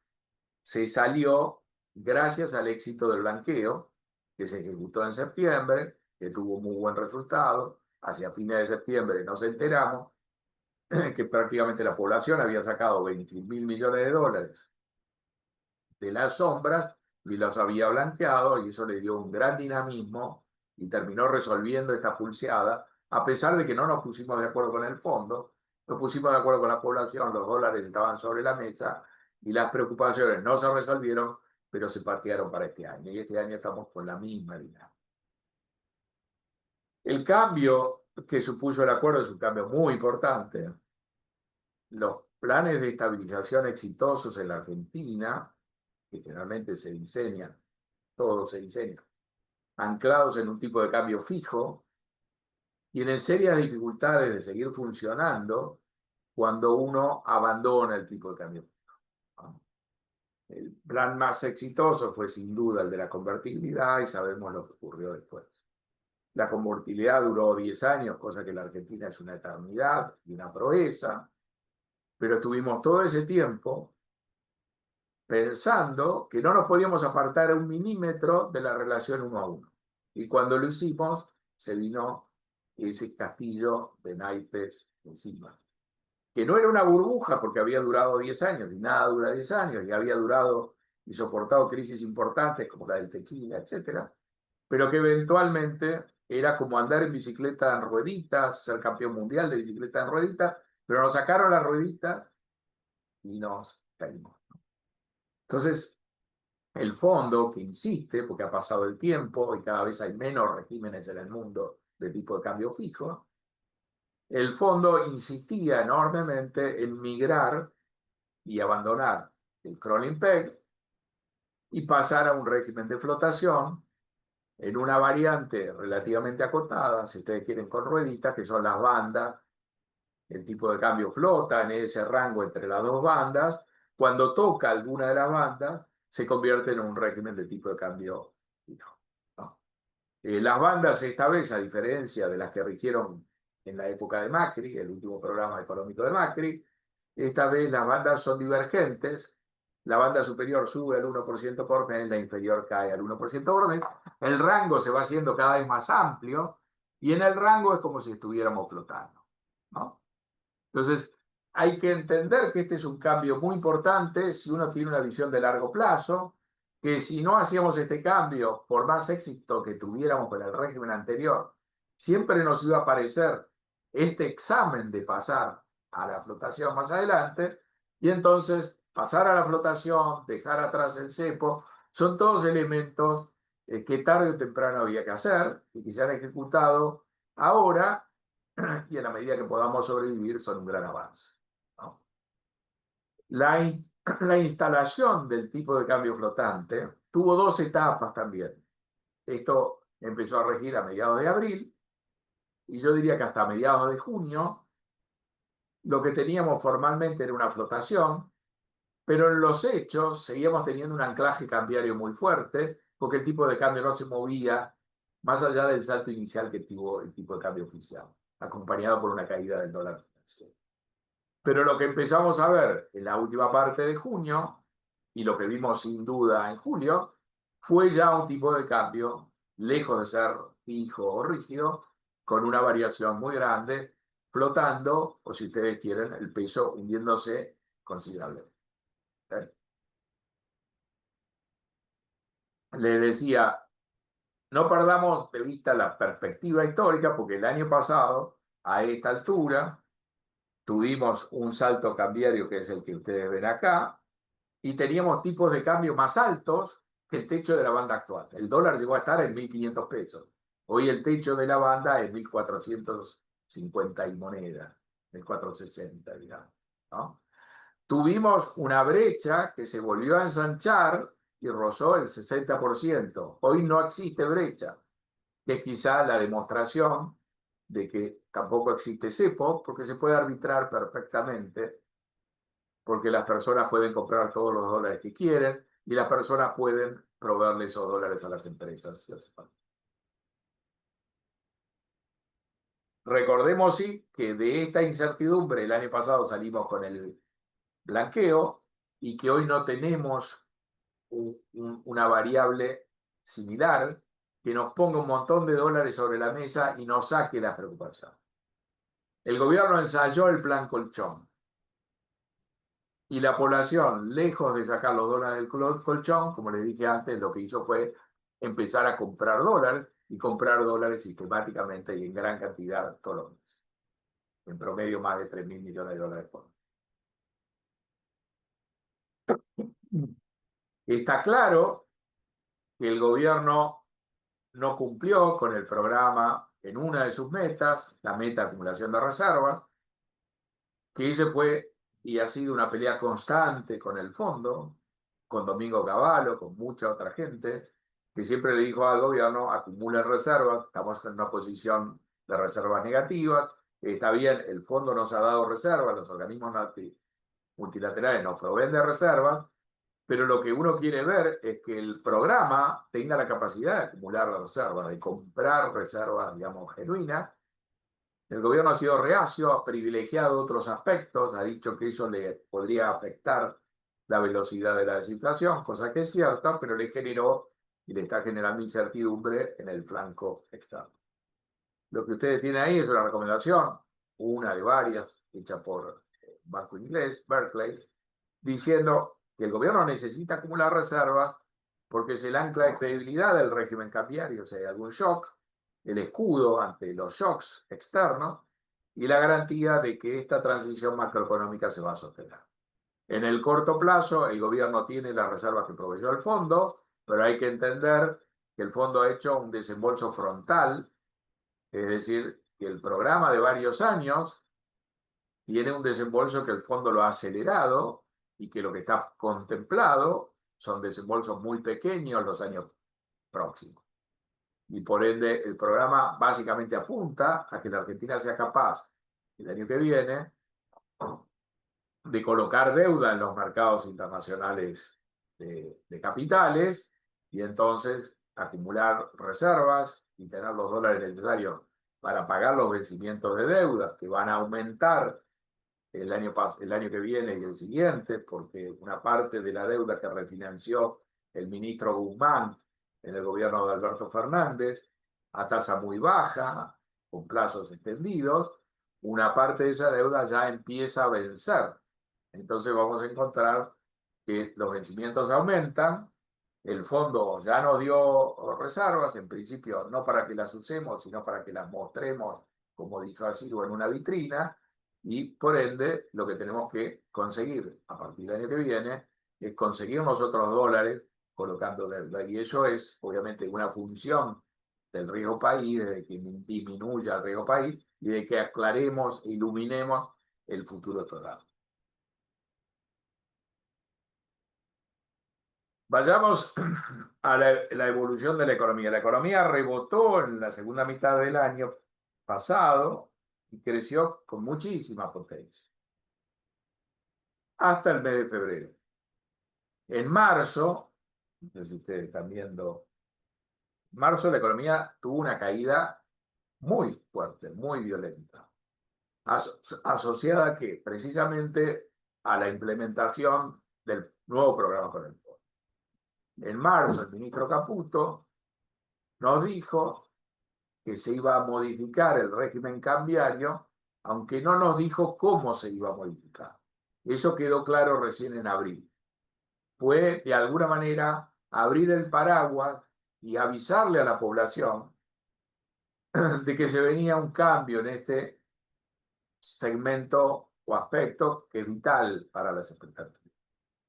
Speaker 3: se salió gracias al éxito del blanqueo que se ejecutó en septiembre, que tuvo muy buen resultado. Hacia fines de septiembre nos enteramos que prácticamente la población había sacado 20.000 millones de dólares de las sombras y los había blanqueado, y eso le dio un gran dinamismo y terminó resolviendo esta pulseada, a pesar de que no nos pusimos de acuerdo con el fondo, nos pusimos de acuerdo con la población, los dólares estaban sobre la mesa y las preocupaciones no se resolvieron, pero se patearon para este año, y este año estamos con la misma dinámica. El cambio que supuso el acuerdo es un cambio muy importante. Los planes de estabilización exitosos en la Argentina que generalmente se diseñan, todos se diseñan, anclados en un tipo de cambio fijo, tienen serias dificultades de seguir funcionando cuando uno abandona el tipo de cambio fijo. El plan más exitoso fue sin duda el de la convertibilidad y sabemos lo que ocurrió después. La convertibilidad duró 10 años, cosa que en la Argentina es una eternidad y una proeza, pero tuvimos todo ese tiempo pensando que no nos podíamos apartar un milímetro de la relación uno a uno. Y cuando lo hicimos, se vino ese castillo de naipes encima. Que no era una burbuja porque había durado 10 años, y nada dura 10 años, y había durado y soportado crisis importantes como la del tequila, etcétera, pero que eventualmente era como andar en bicicleta en rueditas, ser campeón mundial de bicicleta en rueditas, pero nos sacaron las rueditas y nos caímos. Entonces, el fondo que insiste, porque ha pasado el tiempo y cada vez hay menos regímenes en el mundo de tipo de cambio fijo, el fondo insistía enormemente en migrar y abandonar el crawling peg y pasar a un régimen de flotación en una variante relativamente acotada, si ustedes quieren, con rueditas, que son las bandas. El tipo de cambio flota en ese rango entre las dos bandas. Cuando toca alguna de las bandas, se convierte en un régimen de tipo de cambio fijo, ¿no? Las bandas esta vez, a diferencia de las que rigieron en la época de Macri, el último programa económico de Macri, esta vez las bandas son divergentes. La banda superior sube al 1% por mes, la inferior cae al 1% por mes. El rango se va haciendo cada vez más amplio y en el rango es como si estuviéramos flotando, ¿no? Entonces, hay que entender que este es un cambio muy importante si uno tiene una visión de largo plazo, que si no hacíamos este cambio, por más éxito que tuviéramos con el régimen anterior, siempre nos iba a aparecer este examen de pasar a la flotación más adelante, y entonces pasar a la flotación, dejar atrás el cepo, son todos elementos que tarde o temprano había que hacer y que se han ejecutado ahora, y en la medida que podamos sobrevivir son un gran avance, ¿no? La instalación del tipo de cambio flotante tuvo dos etapas también. Esto empezó a regir a mediados de abril y yo diría que hasta mediados de junio lo que teníamos formalmente era una flotación, pero en los hechos seguíamos teniendo un anclaje cambiario muy fuerte porque el tipo de cambio no se movía más allá del salto inicial que tuvo el tipo de cambio oficial, acompañado por una caída del dólar financiero. Pero lo que empezamos a ver en la última parte de junio, y lo que vimos sin duda en julio, fue ya un tipo de cambio, lejos de ser fijo o rígido, con una variación muy grande, flotando, o si ustedes quieren, el peso hundiéndose considerablemente. Le decía, no perdamos de vista la perspectiva histórica, porque el año pasado, a esta altura, tuvimos un salto cambiario que es el que ustedes ven acá, y teníamos tipos de cambio más altos que el techo de la banda actual. El dólar llegó a estar en 1.500 pesos. Hoy el techo de la banda es 1.450 y moneda, 1.460, digamos, ¿no? Tuvimos una brecha que se volvió a ensanchar y rozó el 60%. Hoy no existe brecha, que es quizá la demostración de que tampoco existe cepo, porque se puede arbitrar perfectamente, porque las personas pueden comprar todos los dólares que quieren y las personas pueden proveerle esos dólares a las empresas si hace falta. Recordemos, sí, que de esta incertidumbre el año pasado salimos con el blanqueo y que hoy no tenemos una variable similar que nos ponga un montón de dólares sobre la mesa y nos saque la preocupación. El gobierno ensayó el plan colchón y la población, lejos de sacar los dólares del colchón, como les dije antes, lo que hizo fue empezar a comprar dólares y comprar dólares sistemáticamente y en gran cantidad todos los meses. En promedio más de 3.000 millones de dólares por mes. Está claro que el gobierno no cumplió con el programa en una de sus metas, la meta de acumulación de reservas, que ese fue y ha sido una pelea constante con el fondo, con Domingo Cavallo, con mucha otra gente, que siempre le dijo al gobierno: acumulen reservas, estamos en una posición de reservas negativas, está bien, el fondo nos ha dado reservas, los organismos multilaterales nos proveen de reservas, pero lo que uno quiere ver es que el programa tenga la capacidad de acumular las reservas, de comprar reservas, digamos, genuinas. El gobierno ha sido reacio, ha privilegiado otros aspectos, ha dicho que eso le podría afectar la velocidad de la desinflación, cosa que es cierta, pero le generó y le está generando incertidumbre en el flanco externo. Lo que ustedes tienen ahí es una recomendación, una de varias, hecha por banco inglés, Barclays, diciendo que el gobierno necesita acumular reservas porque es el ancla de credibilidad del régimen cambiario, o sea, hay algún shock, el escudo ante los shocks externos y la garantía de que esta transición macroeconómica se va a sostener. En el corto plazo, el gobierno tiene las reservas que proveyó el fondo, pero hay que entender que el fondo ha hecho un desembolso frontal, es decir, que el programa de varios años tiene un desembolso que el fondo lo ha acelerado y que lo que está contemplado son desembolsos muy pequeños los años próximos. Y por ende, el programa básicamente apunta a que la Argentina sea capaz, el año que viene, de colocar deuda en los mercados internacionales de capitales y entonces acumular reservas y tener los dólares necesarios para pagar los vencimientos de deuda que van a aumentar el año que viene y el siguiente, porque una parte de la deuda que refinanció el ministro Guzmán en el gobierno de Alberto Fernández, a tasa muy baja, con plazos extendidos, una parte de esa deuda ya empieza a vencer. Entonces vamos a encontrar que los vencimientos aumentan, el fondo ya nos dio reservas, en principio no para que las usemos, sino para que las mostremos como disfrazivo en una vitrina, y por ende lo que tenemos que conseguir a partir del año que viene es conseguir nosotros dólares colocando deuda, y eso es obviamente una función del riesgo país, de que disminuya el riesgo país y de que aclaremos e iluminemos el futuro total. Vayamos a la evolución de la economía. La economía rebotó en la segunda mitad del año pasado y creció con muchísima potencia hasta el mes de febrero. En marzo, no sé si ustedes están viendo, en marzo la economía tuvo una caída muy fuerte, muy violenta, asociada a que precisamente a la implementación del nuevo programa con el fondo. En marzo, el ministro Caputo nos dijo que se iba a modificar el régimen cambiario, aunque no nos dijo cómo se iba a modificar. Eso quedó claro recién en abril. Fue, de alguna manera, abrir el paraguas y avisarle a la población de que se venía un cambio en este segmento o aspecto que es vital para las expectativas.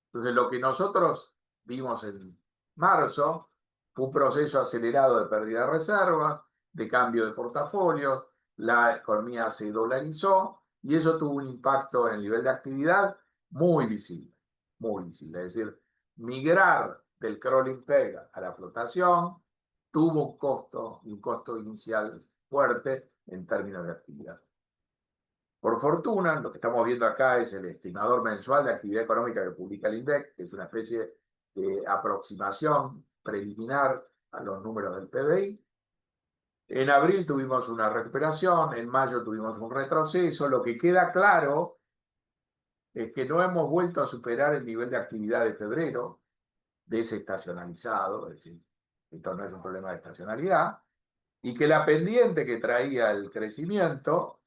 Speaker 3: Entonces, lo que nosotros vimos en marzo fue un proceso acelerado de pérdida de reservas, de cambio de portafolios, la economía se dolarizó y eso tuvo un impacto en el nivel de actividad muy visible, muy visible. Es decir, migrar del crawling peg a la flotación tuvo un costo inicial fuerte en términos de actividad. Por fortuna, lo que estamos viendo acá es el estimador mensual de actividad económica que publica el INDEC, que es una especie de aproximación preliminar a los números del PBI. En abril tuvimos una recuperación, en mayo tuvimos un retroceso. Lo que queda claro es que no hemos vuelto a superar el nivel de actividad de febrero, desestacionalizado, es decir, esto no es un problema de estacionalidad, y que la pendiente que traía el crecimiento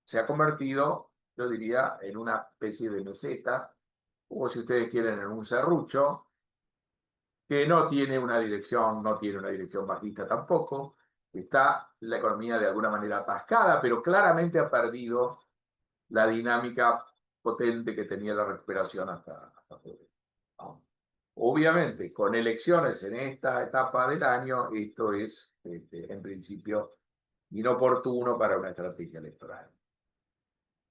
Speaker 3: se ha convertido, yo diría, en una especie de meseta, o si ustedes quieren, en un serrucho, que no tiene una dirección bajista tampoco. Está la economía de alguna manera atascada, pero claramente ha perdido la dinámica potente que tenía la recuperación hasta febrero. Obviamente, con elecciones en esta etapa del año, esto es, en principio, inoportuno para una estrategia electoral.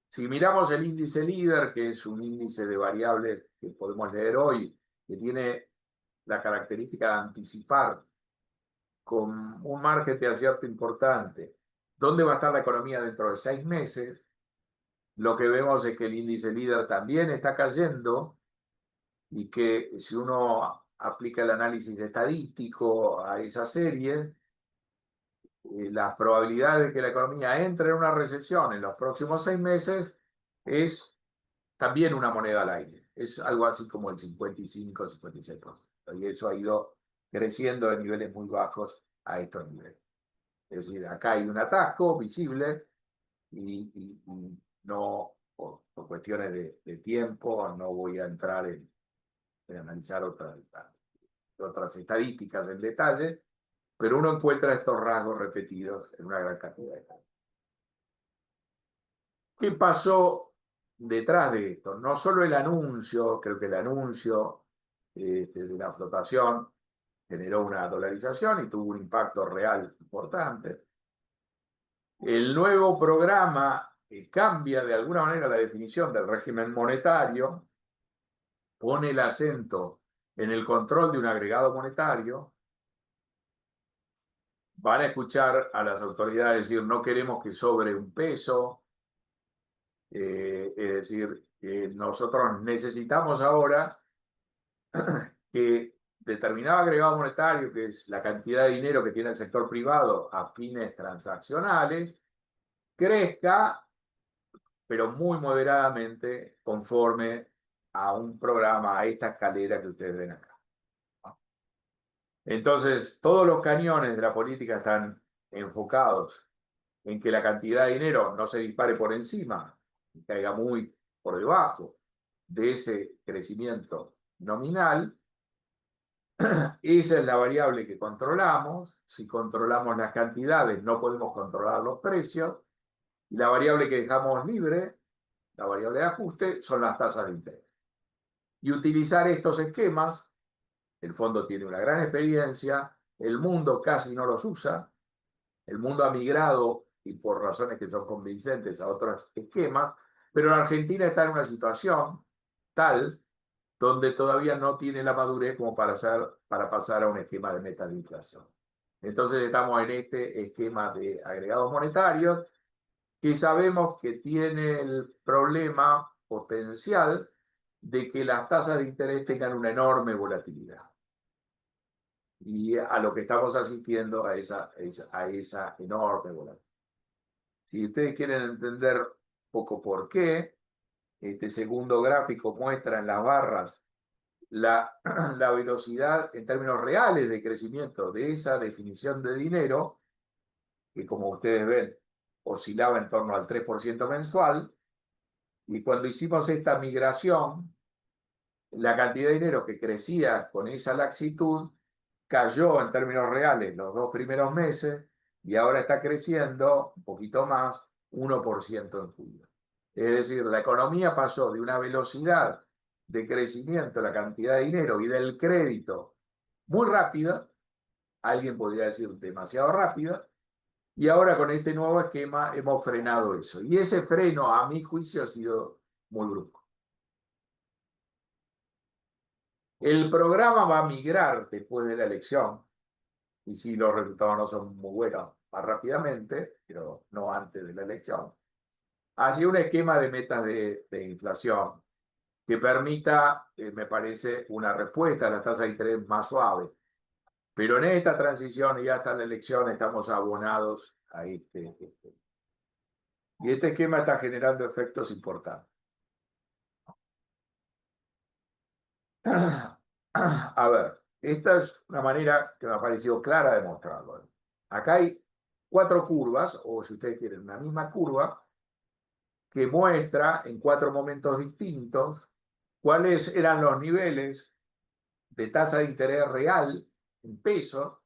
Speaker 3: Si miramos el índice líder, que es un índice de variables que podemos leer hoy que tiene la característica de anticipar con un margen de acierto importante dónde va a estar la economía dentro de 6 meses, lo que vemos es que el índice líder también está cayendo y que si uno aplica el análisis estadístico a esa serie, las probabilidades de que la economía entre en una recesión en los próximos 6 meses es también una moneda al aire. Es algo así como el 55-56%. Y eso ha ido creciendo de niveles muy bajos a estos niveles. Es decir, acá hay un atasco visible y no, por cuestiones de tiempo, no voy a entrar en analizar otras estadísticas en detalle, pero uno encuentra estos rasgos repetidos en una gran cantidad de casos. ¿Qué pasó detrás de esto? No solo el anuncio, creo que el anuncio de la flotación generó una dolarización y tuvo un impacto real importante. El nuevo programa cambia de alguna manera la definición del régimen monetario, pone el acento en el control de un agregado monetario. Van a escuchar a las autoridades decir no queremos que sobre un peso, es decir, nosotros necesitamos ahora que determinado agregado monetario, que es la cantidad de dinero que tiene el sector privado a fines transaccionales, crezca, pero muy moderadamente, conforme a un programa, a esta escalera que ustedes ven acá. Entonces, todos los cañones de la política están enfocados en que la cantidad de dinero no se dispare por encima, caiga muy por debajo de ese crecimiento nominal. Esa es la variable que controlamos. Si controlamos las cantidades, no podemos controlar los precios. Y la variable que dejamos libre, la variable de ajuste, son las tasas de interés. Y utilizar estos esquemas, el fondo tiene una gran experiencia, el mundo casi no los usa, el mundo ha migrado, y por razones que son convincentes, a otros esquemas, pero la Argentina está en una situación tal donde todavía no tiene la madurez como para pasar a un esquema de meta de inflación. Entonces estamos en este esquema de agregados monetarios que sabemos que tiene el problema potencial de que las tasas de interés tengan una enorme volatilidad. Y a lo que estamos asistiendo a esa enorme volatilidad. Si ustedes quieren entender un poco por qué, este segundo gráfico muestra en las barras la velocidad en términos reales de crecimiento de esa definición de dinero, que como ustedes ven, oscilaba en torno al 3% mensual, y cuando hicimos esta migración, la cantidad de dinero que crecía con esa laxitud cayó en términos reales los 2 primeros meses, y ahora está creciendo un poquito más, 1% en julio. Es decir, la economía pasó de una velocidad de crecimiento, la cantidad de dinero y del crédito muy rápida, alguien podría decir demasiado rápida, y ahora con este nuevo esquema hemos frenado eso. Y ese freno, a mi juicio, ha sido muy brusco. El programa va a migrar después de la elección, y si los resultados no son muy buenos, más rápidamente, pero no antes de la elección, hacia un esquema de metas de inflación que permita, me parece, una respuesta a la tasa de interés más suave. Pero en esta transición y hasta la elección estamos abonados a este. Y este esquema está generando efectos importantes. A ver, esta es una manera que me ha parecido clara de mostrarlo. Acá hay 4 curvas, o si ustedes quieren, una misma curva, que muestra en 4 momentos distintos cuáles eran los niveles de tasa de interés real en pesos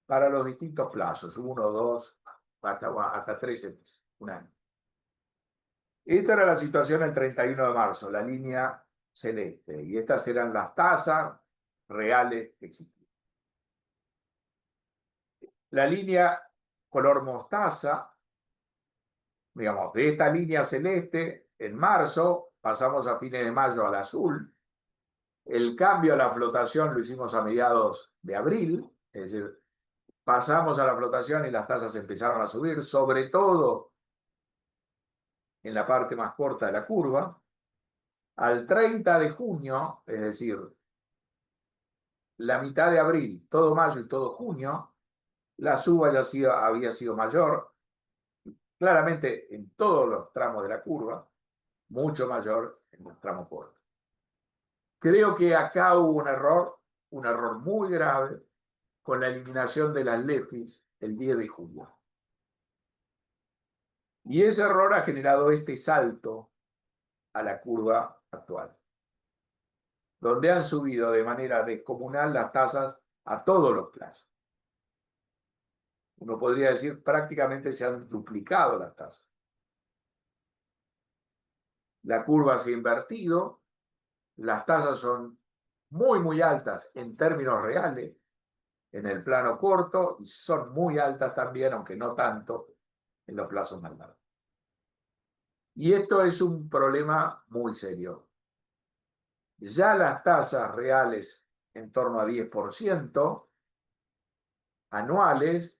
Speaker 3: para los distintos plazos, 1, 2, hasta 13 meses, un año. Esta era la situación el 31 de marzo, la línea celeste, y estas eran las tasas reales que existían. La línea color mostaza, digamos, de esta línea celeste, en marzo, pasamos a fines de mayo al azul, El cambio a la flotación lo hicimos a mediados de abril, es decir, pasamos a la flotación y las tasas empezaron a subir, sobre todo en la parte más corta de la curva. Al 30 de junio, es decir, la mitad de abril, todo mayo y todo junio, la suba había sido mayor, claramente en todos los tramos de la curva, mucho mayor en los tramos cortos. Creo que acá hubo un error muy grave con la eliminación de las LEFIs el 10 de julio. Y ese error ha generado este salto a la curva actual, donde han subido de manera descomunal las tasas a todos los plazos. Uno podría decir prácticamente se han duplicado las tasas. La curva se ha invertido, las tasas son muy altas en términos reales en el plano corto y son muy altas también, aunque no tanto, en los plazos más largos. Y esto es un problema muy serio. Ya las tasas reales en torno a 10% anuales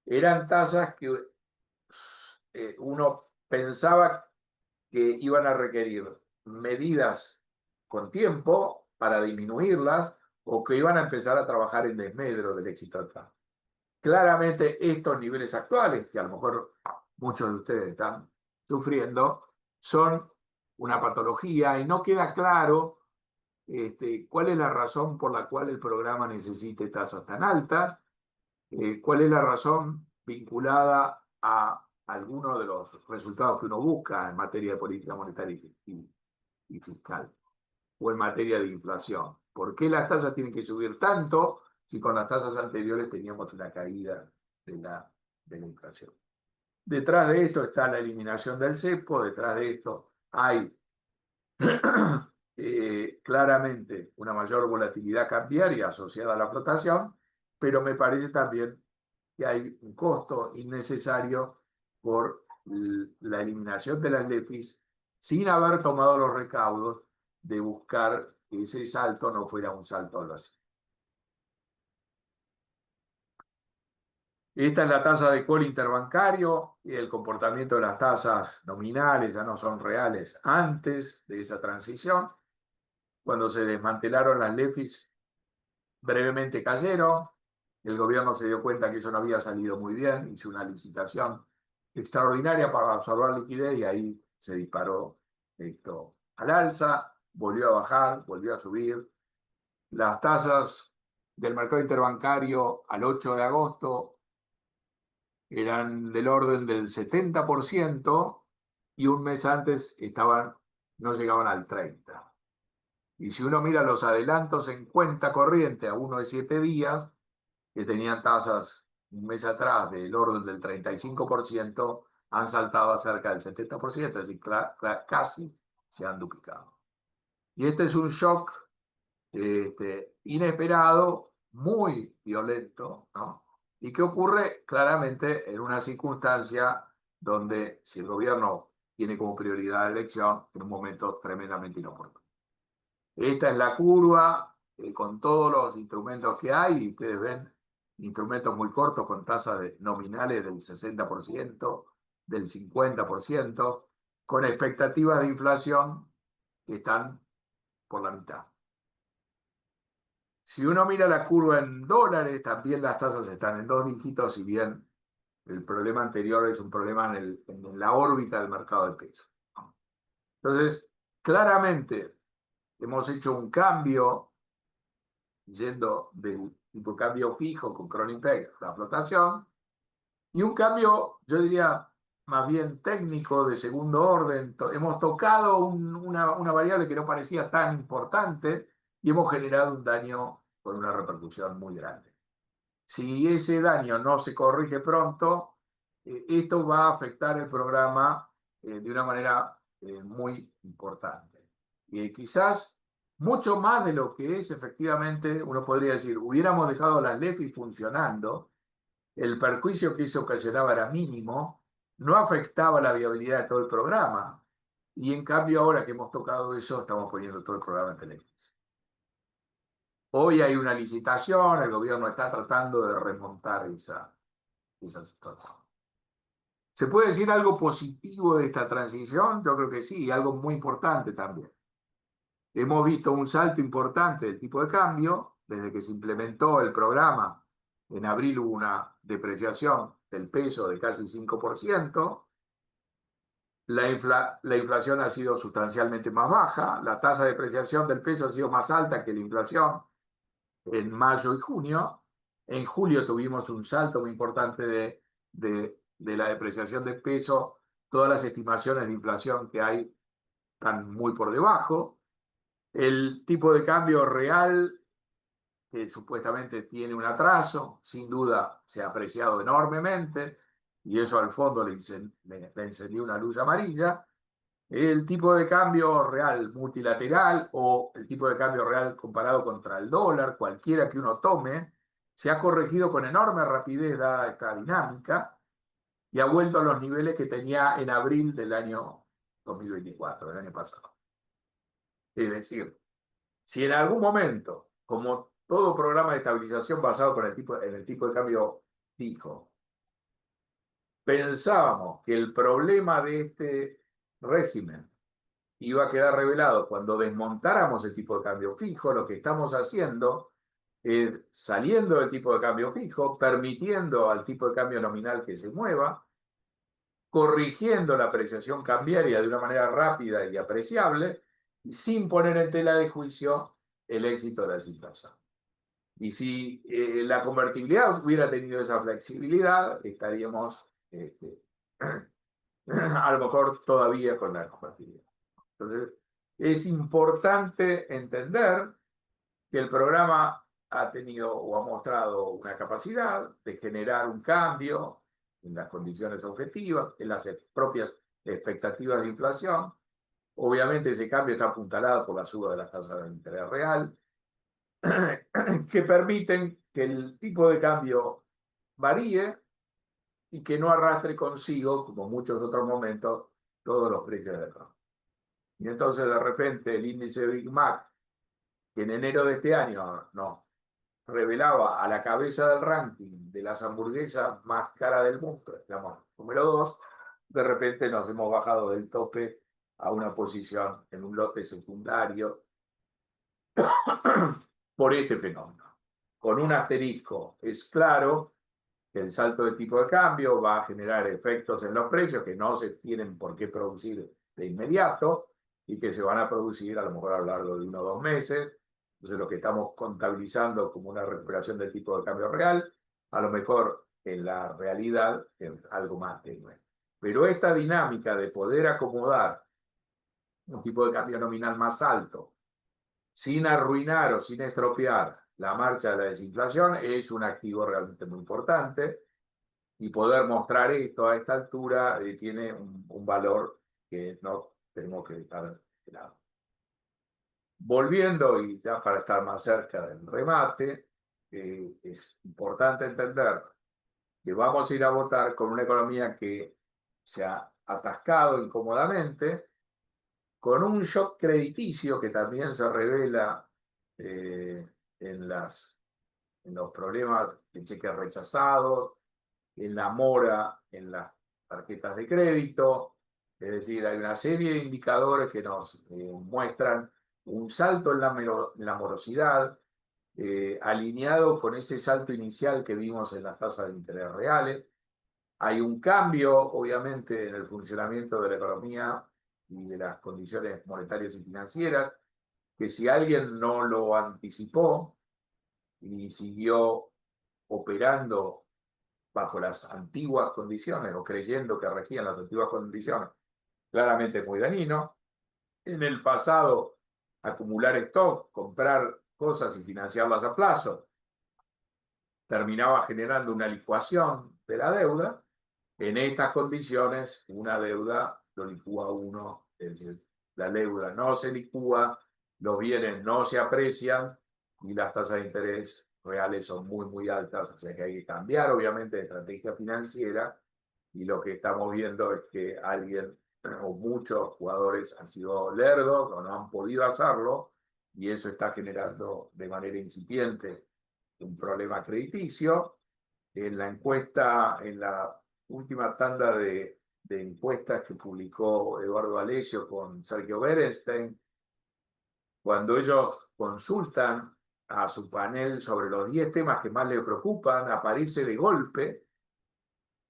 Speaker 3: eran tasas que uno pensaba que iban a requerir medidas con tiempo para disminuirlas o que iban a empezar a trabajar en desmedro del éxito actual. Claramente estos niveles actuales, que a lo mejor muchos de ustedes están sufriendo, son una patología y no queda claro cuál es la razón por la cual el programa necesite tasas tan altas, cuál es la razón vinculada a algunos de los resultados que uno busca en materia de política monetaria y fiscal, o en materia de inflación. ¿Por qué las tasas tienen que subir tanto si con las tasas anteriores teníamos una caída de la inflación? Detrás de esto está la eliminación del cepo, detrás de esto hay claramente una mayor volatilidad cambiaria asociada a la flotación, pero me parece también que hay un costo innecesario por la eliminación de las LEFIs sin haber tomado los recaudos de buscar que ese salto no fuera un salto al vacío. Esta es la tasa de call interbancario y el comportamiento de las tasas nominales, ya no son reales, antes de esa transición. Cuando se desmantelaron las LEFIs, brevemente cayeron. El gobierno se dio cuenta que eso no había salido muy bien, hizo una licitación extraordinaria para absorber liquidez y ahí se disparó esto al alza, volvió a bajar, volvió a subir. Las tasas del mercado interbancario al 8 de agosto eran del orden del 70% y un mes antes no llegaban al 30%. Y si uno mira los adelantos en cuenta corriente a 1 de 7 días, que tenían tasas un mes atrás del orden del 35%, han saltado a cerca del 70%, es decir, casi se han duplicado. Y este es un shock inesperado, muy violento, ¿no? Y que ocurre claramente en una circunstancia donde si el gobierno tiene como prioridad la elección, en un momento tremendamente inoportuno. Esta es la curva con todos los instrumentos que hay, y ustedes ven instrumentos muy cortos con tasas nominales del 60%, del 50%, con expectativas de inflación que están por la mitad. Si uno mira la curva en dólares, también las tasas están en 2 dígitos, si bien el problema anterior es un problema en la órbita del mercado de pesos. Entonces, claramente hemos hecho un cambio yendo del tipo cambio fijo con Cronin Peg, la flotación, y un cambio, yo diría, más bien técnico de segundo orden. Hemos tocado una variable que no parecía tan importante y hemos generado un daño con una repercusión muy grande. Si ese daño no se corrige pronto, esto va a afectar el programa de una manera muy importante. Y quizás mucho más de lo que es efectivamente, uno podría decir, hubiéramos dejado las LEFI funcionando, el perjuicio que eso ocasionaba era mínimo, no afectaba la viabilidad de todo el programa. Y en cambio ahora que hemos tocado eso, estamos poniendo todo el programa en telequinesis. Hoy hay una licitación, el gobierno está tratando de remontar esa situación. ¿Se puede decir algo positivo de esta transición? Yo creo que sí, algo muy importante también. Hemos visto un salto importante del tipo de cambio desde que se implementó el programa. En abril hubo una depreciación del peso de casi 5%. La inflación ha sido sustancialmente más baja. La tasa de depreciación del peso ha sido más alta que la inflación en mayo y junio. En julio tuvimos un salto muy importante de la depreciación del peso. Todas las estimaciones de inflación que hay están muy por debajo. El tipo de cambio real, que supuestamente tiene un atraso, sin duda se ha apreciado enormemente, y eso al fondo le encendió una luz amarilla. El tipo de cambio real multilateral o el tipo de cambio real comparado contra el dólar, cualquiera que uno tome, se ha corregido con enorme rapidez dada esta dinámica y ha vuelto a los niveles que tenía en abril del año 2024, del año pasado. Es decir, si en algún momento, como todo programa de estabilización basado en el tipo de cambio fijo, pensábamos que el problema de este régimen iba a quedar revelado cuando desmontáramos el tipo de cambio fijo, lo que estamos haciendo es saliendo del tipo de cambio fijo, permitiendo al tipo de cambio nominal que se mueva, corrigiendo la apreciación cambiaria de una manera rápida y apreciable, sin poner en tela de juicio el éxito de la situación. Y si la convertibilidad hubiera tenido esa flexibilidad, estaríamos a lo mejor todavía con la convertibilidad. Entonces, es importante entender que el programa ha tenido o ha mostrado una capacidad de generar un cambio en las condiciones objetivas, en las propias expectativas de inflación. Obviamente ese cambio está apuntalado por la suba de las tasas de interés real, que permiten que el tipo de cambio varíe y que no arrastre consigo, como muchos otros momentos, todos los precios del mercado. Y entonces de repente el índice Big Mac, que en enero de este año nos revelaba a la cabeza del ranking de las hamburguesas más caras del mundo, digamos, número 2, de repente nos hemos bajado del tope a una posición en un lote secundario por este fenómeno. Con un asterisco, es claro que el salto de tipo de cambio va a generar efectos en los precios que no se tienen por qué producir de inmediato y que se van a producir a lo mejor a lo largo de 1 o 2 meses. Entonces lo que estamos contabilizando como una recuperación del tipo de cambio real, a lo mejor en la realidad es algo más tenue. Pero esta dinámica de poder acomodar un tipo de cambio nominal más alto sin arruinar o sin estropear la marcha de la desinflación es un activo realmente muy importante, y poder mostrar esto a esta altura tiene un valor que no tenemos que dejar de lado. Volviendo, y ya para estar más cerca del remate, es importante entender que vamos a ir a votar con una economía que se ha atascado incómodamente, con un shock crediticio que también se revela en los problemas de cheques rechazados, en la mora en las tarjetas de crédito. Es decir, hay una serie de indicadores que nos muestran un salto en la morosidad, alineado con ese salto inicial que vimos en las tasas de interés reales. Hay un cambio, obviamente, en el funcionamiento de la economía y de las condiciones monetarias y financieras, que si alguien no lo anticipó y siguió operando bajo las antiguas condiciones o creyendo que regían las antiguas condiciones, claramente muy dañino. En el pasado, acumular stock, comprar cosas y financiarlas a plazo, terminaba generando una licuación de la deuda. En estas condiciones, una deuda lo licúa uno, es decir, la deuda no se licúa, los bienes no se aprecian y las tasas de interés reales son muy, muy altas. O sea que hay que cambiar, obviamente, de estrategia financiera, y lo que estamos viendo es que alguien o muchos jugadores han sido lerdos o no han podido hacerlo y eso está generando de manera incipiente un problema crediticio. En la encuesta, en la última tanda de encuestas que publicó Eduardo Alessio con Sergio Berenstein, cuando ellos consultan a su panel sobre los 10 temas que más les preocupan, aparece de golpe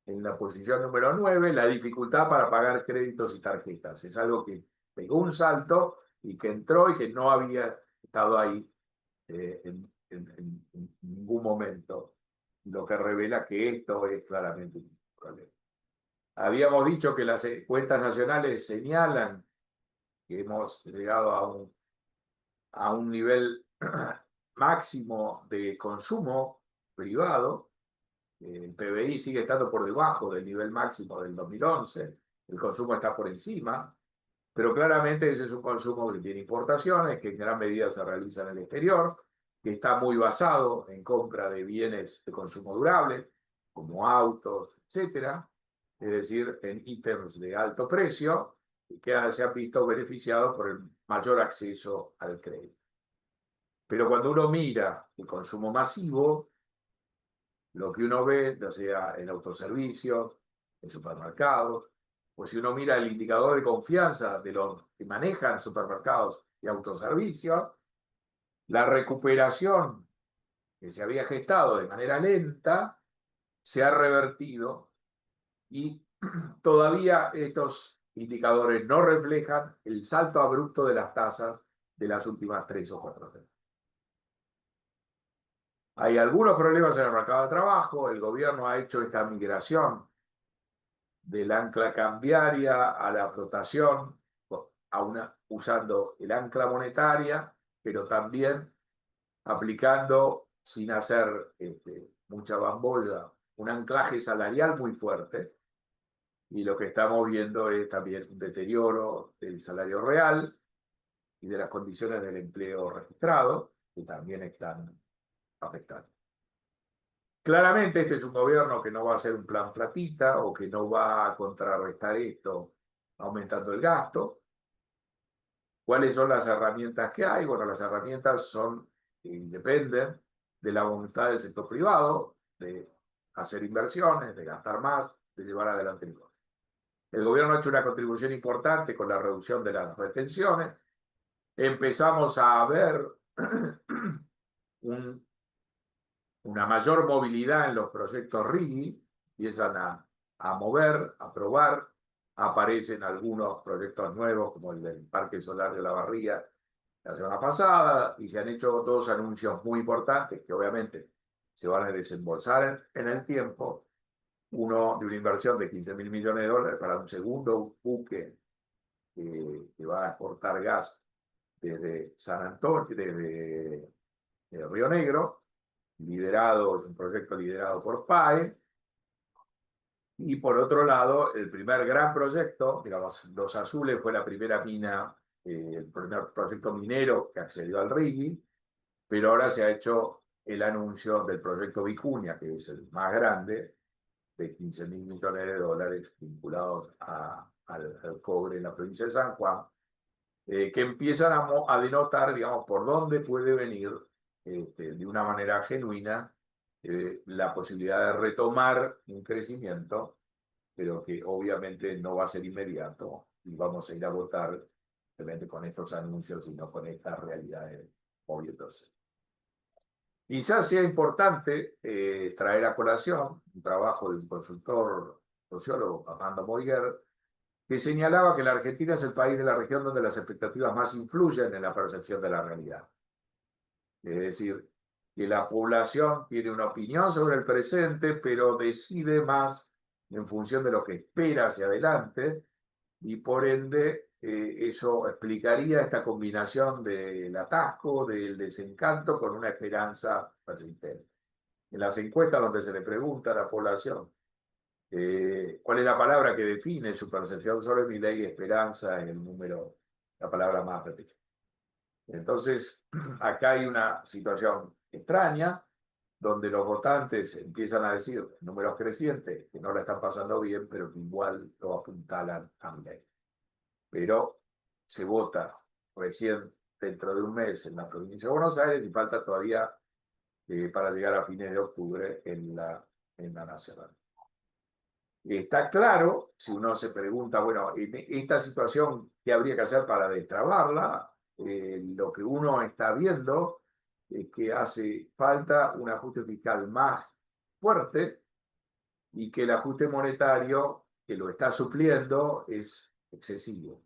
Speaker 3: en la posición número 9 la dificultad para pagar créditos y tarjetas. Es algo que pegó un salto y que entró y que no había estado ahí en ningún momento, lo que revela que esto es claramente un problema. Habíamos dicho que las cuentas nacionales señalan que hemos llegado a un nivel máximo de consumo privado. El PBI sigue estando por debajo del nivel máximo del 2011, el consumo está por encima, pero claramente ese es un consumo que tiene importaciones, que en gran medida se realiza en el exterior, que está muy basado en compra de bienes de consumo durable, como autos, etcétera, es decir, en ítems de alto precio, que se han visto beneficiados por el mayor acceso al crédito. Pero cuando uno mira el consumo masivo, lo que uno ve, ya sea en autoservicios, en supermercados, o si uno mira el indicador de confianza de los que manejan supermercados y autoservicios, la recuperación que se había gestado de manera lenta se ha revertido y todavía estos indicadores no reflejan el salto abrupto de las tasas de las últimas 3 o 4 semanas. Hay algunos problemas en el mercado de trabajo, el gobierno ha hecho esta migración del ancla cambiaria a la flotación, usando el ancla monetaria, pero también aplicando, sin hacer mucha bambolla, un anclaje salarial muy fuerte. Y lo que estamos viendo es también un deterioro del salario real y de las condiciones del empleo registrado, que también están afectando. Claramente este es un gobierno que no va a hacer un plan platita o que no va a contrarrestar esto aumentando el gasto. ¿Cuáles son las herramientas que hay? Bueno, las herramientas dependen de la voluntad del sector privado, de hacer inversiones, de gastar más, de llevar adelante el gobierno. El gobierno ha hecho una contribución importante con la reducción de las retenciones. Empezamos a ver una mayor movilidad en los proyectos RIGI, empiezan a mover, a probar, aparecen algunos proyectos nuevos como el del Parque Solar de la Barría la semana pasada y se han hecho 2 anuncios muy importantes que obviamente se van a desembolsar en el tiempo. Uno de una inversión de 15.000 millones de dólares para un segundo buque que va a exportar gas desde San Antonio, desde Río Negro, un proyecto liderado por PAE, y por otro lado, el primer gran proyecto, digamos, Los Azules fue la primera mina, el primer proyecto minero que accedió al RIGI, pero ahora se ha hecho el anuncio del proyecto Vicuña, que es el más grande, de 15.000 millones de dólares vinculados al cobre en la provincia de San Juan, que empiezan a denotar, digamos, por dónde puede venir de una manera genuina la posibilidad de retomar un crecimiento, pero que obviamente no va a ser inmediato y vamos a ir a votar realmente con estos anuncios y no con estas realidades obvias. Quizás sea importante traer a colación un trabajo de un consultor sociólogo, Armando Moiger, que señalaba que la Argentina es el país de la región donde las expectativas más influyen en la percepción de la realidad. Es decir, que la población tiene una opinión sobre el presente, pero decide más en función de lo que espera hacia adelante, y por ende eso explicaría esta combinación del atasco, del desencanto con una esperanza persistente. En las encuestas donde se le pregunta a la población cuál es la palabra que define su percepción sobre Milei, esperanza es el número, la palabra más repetida. Entonces, acá hay una situación extraña, donde los votantes empiezan a decir en números crecientes que no la están pasando bien, pero que igual lo apuntalan a Milei. Pero se vota recién dentro de un mes en la provincia de Buenos Aires y falta todavía para llegar a fines de octubre en la nacional. Está claro, si uno se pregunta, bueno, en esta situación, ¿qué habría que hacer para destrabarla? Lo que uno está viendo es que hace falta un ajuste fiscal más fuerte y que el ajuste monetario que lo está supliendo es excesivo.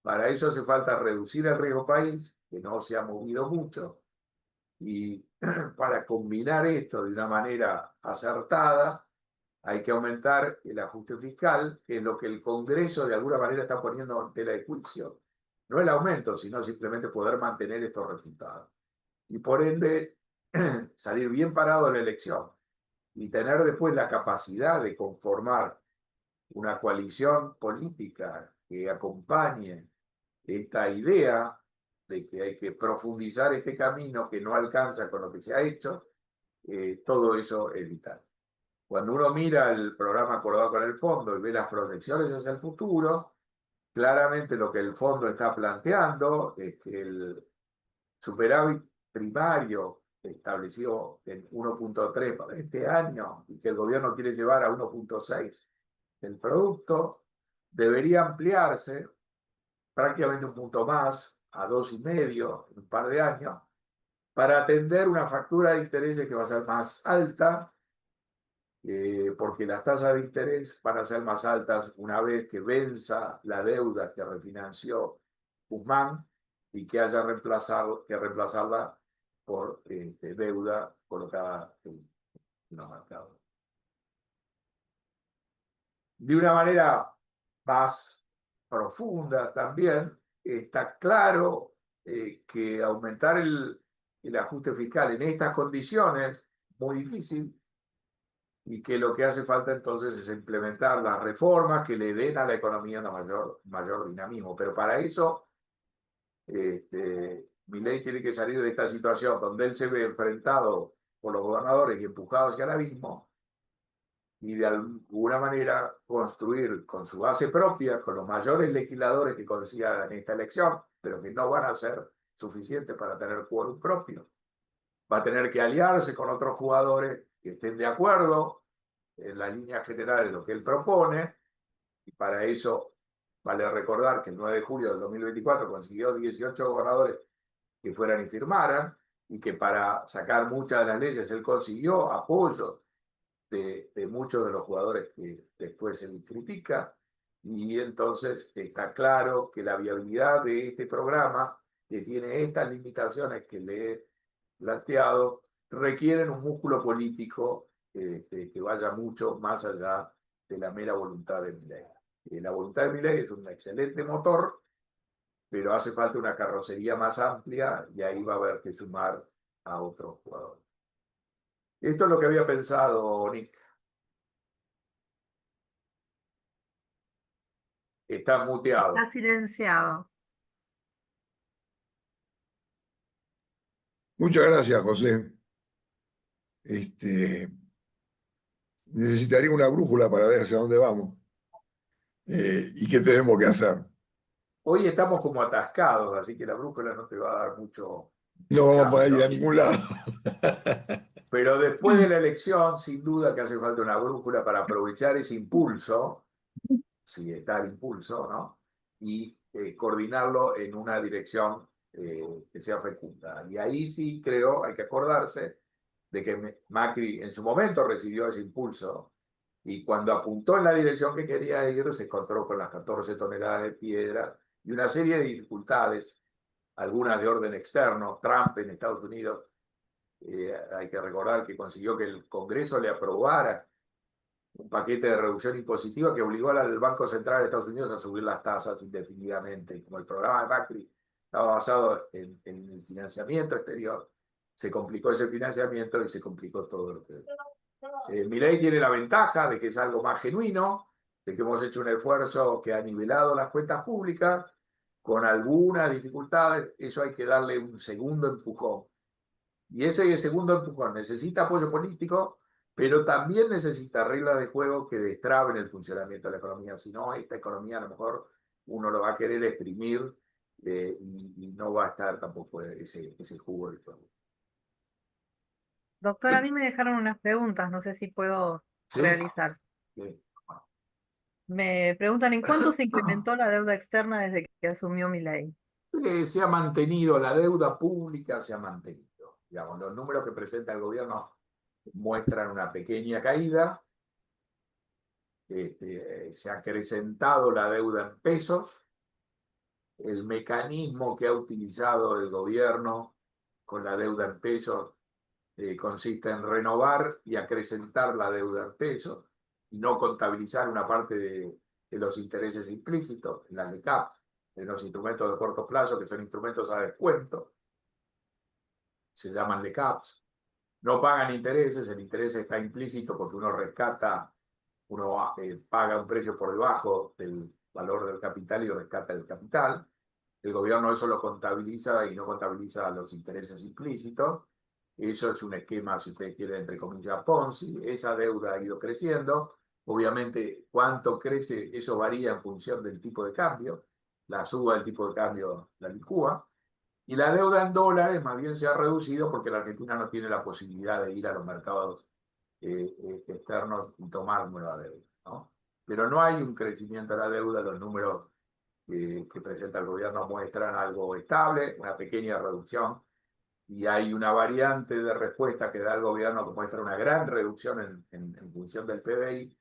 Speaker 3: Para eso hace falta reducir el riesgo país, que no se ha movido mucho, y para combinar esto de una manera acertada, hay que aumentar el ajuste fiscal, que es lo que el Congreso de alguna manera está poniendo en tela de juicio. No el aumento, sino simplemente poder mantener estos resultados. Y por ende, salir bien parado en la elección y tener después la capacidad de conformar una coalición política que acompañe esta idea de que hay que profundizar este camino que no alcanza con lo que se ha hecho, todo eso es vital. Cuando uno mira el programa acordado con el fondo y ve las proyecciones hacia el futuro, claramente lo que el fondo está planteando es que el superávit primario establecido en 1.3 para este año y que el gobierno quiere llevar a 1.6 del producto, debería ampliarse prácticamente un punto más, a 2,5 en un par de años, para atender una factura de intereses que va a ser más alta, porque las tasas de interés van a ser más altas una vez que venza la deuda que refinanció Guzmán y que haya que reemplazarla por deuda colocada en los mercados. De una manera más profunda también, está claro que aumentar el ajuste fiscal en estas condiciones es muy difícil y que lo que hace falta entonces es implementar las reformas que le den a la economía un mayor dinamismo. Pero para eso, Milei tiene que salir de esta situación donde él se ve enfrentado por los gobernadores y empujado hacia el abismo y de alguna manera construir con su base propia, con los mayores legisladores que consiga en esta elección, pero que no van a ser suficientes para tener quórum propio. Va a tener que aliarse con otros jugadores que estén de acuerdo en la línea general de lo que él propone, y para eso vale recordar que el 9 de julio del 2024 consiguió 18 gobernadores que fueran y firmaran, y que para sacar muchas de las leyes él consiguió apoyo de muchos de los jugadores que después se critica, y entonces está claro que la viabilidad de este programa, que tiene estas limitaciones que le he planteado, requieren un músculo político que vaya mucho más allá de la mera voluntad de Milei. La voluntad de Milei es un excelente motor, pero hace falta una carrocería más amplia y ahí va a haber que sumar a otros jugadores. Esto es lo que había pensado, Nick. Está muteado.
Speaker 1: Está silenciado.
Speaker 2: Muchas gracias, José. Necesitaría una brújula para ver hacia dónde vamos y qué tenemos que hacer.
Speaker 3: Hoy estamos como atascados, así que la brújula no te va a dar mucho
Speaker 2: No vamos a ir
Speaker 3: cambio.
Speaker 2: a ningún lado.
Speaker 3: Pero después de la elección, sin duda que hace falta una brújula para aprovechar ese impulso, si está el impulso, ¿no? Y coordinarlo en una dirección que sea fecunda. Y ahí sí creo, hay que acordarse de que Macri en su momento recibió ese impulso y cuando apuntó en la dirección que quería ir, se encontró con las 14 toneladas de piedra y una serie de dificultades, algunas de orden externo. Trump en Estados Unidos, hay que recordar que consiguió que el Congreso le aprobara un paquete de reducción impositiva que obligó al Banco Central de Estados Unidos a subir las tasas indefinidamente. Como el programa de Macri estaba basado en el financiamiento exterior, se complicó ese financiamiento y se complicó todo lo que... Milei tiene la ventaja de que es algo más genuino, de que hemos hecho un esfuerzo que ha nivelado las cuentas públicas con algunas dificultades. Eso hay que darle un segundo empujón. Y ese segundo empujón necesita apoyo político, pero también necesita reglas de juego que destraben el funcionamiento de la economía. Si no, esta economía a lo mejor uno lo va a querer exprimir y no va a estar tampoco ese jugo del juego.
Speaker 1: Doctor, a mí me dejaron unas preguntas, no sé si puedo
Speaker 3: ¿Sí?
Speaker 1: realizar.
Speaker 3: Sí.
Speaker 1: Me preguntan, ¿en cuánto se incrementó la deuda externa desde que asumió Milei?
Speaker 3: Se ha mantenido la deuda pública, se ha mantenido. Digamos, los números que presenta el gobierno muestran una pequeña caída. Se ha acrecentado la deuda en pesos. El mecanismo que ha utilizado el gobierno con la deuda en pesos consiste en renovar y acrecentar la deuda en pesos y no contabilizar una parte de los intereses implícitos en las LECAP, en los instrumentos de corto plazo, que son instrumentos a descuento, se llaman LECAPs. No pagan intereses, el interés está implícito porque uno rescata, uno paga un precio por debajo del valor del capital y rescata el capital. El gobierno eso lo contabiliza y no contabiliza los intereses implícitos. Eso es un esquema, si ustedes quieren, entre comillas, Ponzi. Esa deuda ha ido creciendo. Obviamente, cuánto crece, eso varía en función del tipo de cambio. La suba del tipo de cambio la licúa. Y la deuda en dólares más bien se ha reducido porque la Argentina no tiene la posibilidad de ir a los mercados externos y tomar nueva deuda, ¿no? Pero no hay un crecimiento de la deuda, los números que presenta el gobierno muestran algo estable, una pequeña reducción, y hay una variante de respuesta que da el gobierno que muestra una gran reducción en función del PBI,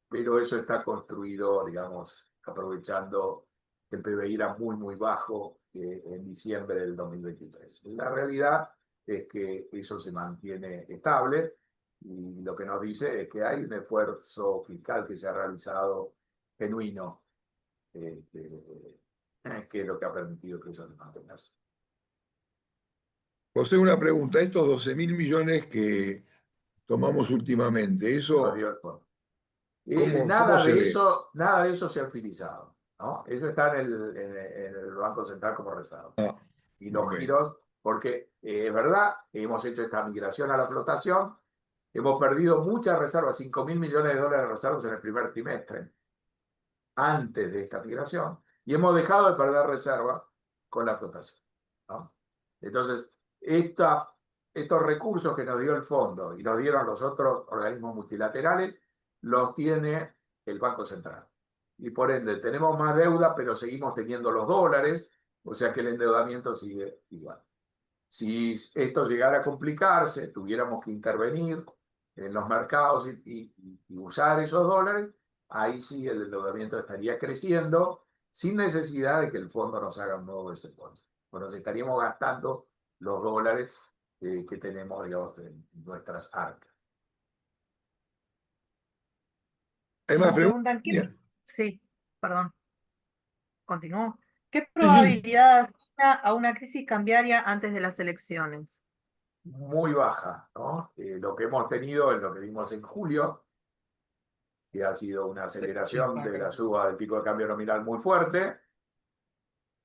Speaker 3: pero eso está construido, digamos, aprovechando que el PBI era muy, muy bajo en diciembre del 2023. La realidad es que eso se mantiene estable y lo que nos dice es que hay un esfuerzo fiscal que se ha realizado genuino, que es lo que ha permitido que eso se mantenga así.
Speaker 2: José, una pregunta. Estos 12.000 millones que tomamos últimamente,
Speaker 3: Nos
Speaker 2: ¿eso
Speaker 3: dio el fondo.
Speaker 2: cómo se ve?
Speaker 3: Nada de eso se ha utilizado, ¿no? Eso está en el Banco Central como reserva.
Speaker 2: Ah,
Speaker 3: Y los
Speaker 2: ok.
Speaker 3: giros, porque es verdad, hemos hecho esta migración a la flotación, hemos perdido muchas reservas, 5.000 millones de dólares de reservas en el primer trimestre, antes de esta migración, y hemos dejado de perder reservas con la flotación, ¿no? Entonces, estos recursos que nos dio el fondo y nos dieron los otros organismos multilaterales, los tiene el Banco Central. Y por ende, tenemos más deuda, pero seguimos teniendo los dólares, o sea que el endeudamiento sigue igual. Si esto llegara a complicarse, tuviéramos que intervenir en los mercados y usar esos dólares, ahí sí el endeudamiento estaría creciendo sin necesidad de que el fondo nos haga un nuevo desembolso. Bueno, estaríamos gastando los dólares que tenemos, digamos, en nuestras arcas.
Speaker 2: ¿Hay más
Speaker 1: Nos
Speaker 2: preguntas?
Speaker 1: preguntan, sí, perdón, continúo. ¿Qué
Speaker 2: Sí, sí.
Speaker 1: probabilidad asigna a una crisis cambiaria antes de las elecciones?
Speaker 3: Muy baja, ¿no? Lo que hemos tenido es lo que vimos en julio, que ha sido una aceleración de la suba del pico de cambio nominal muy fuerte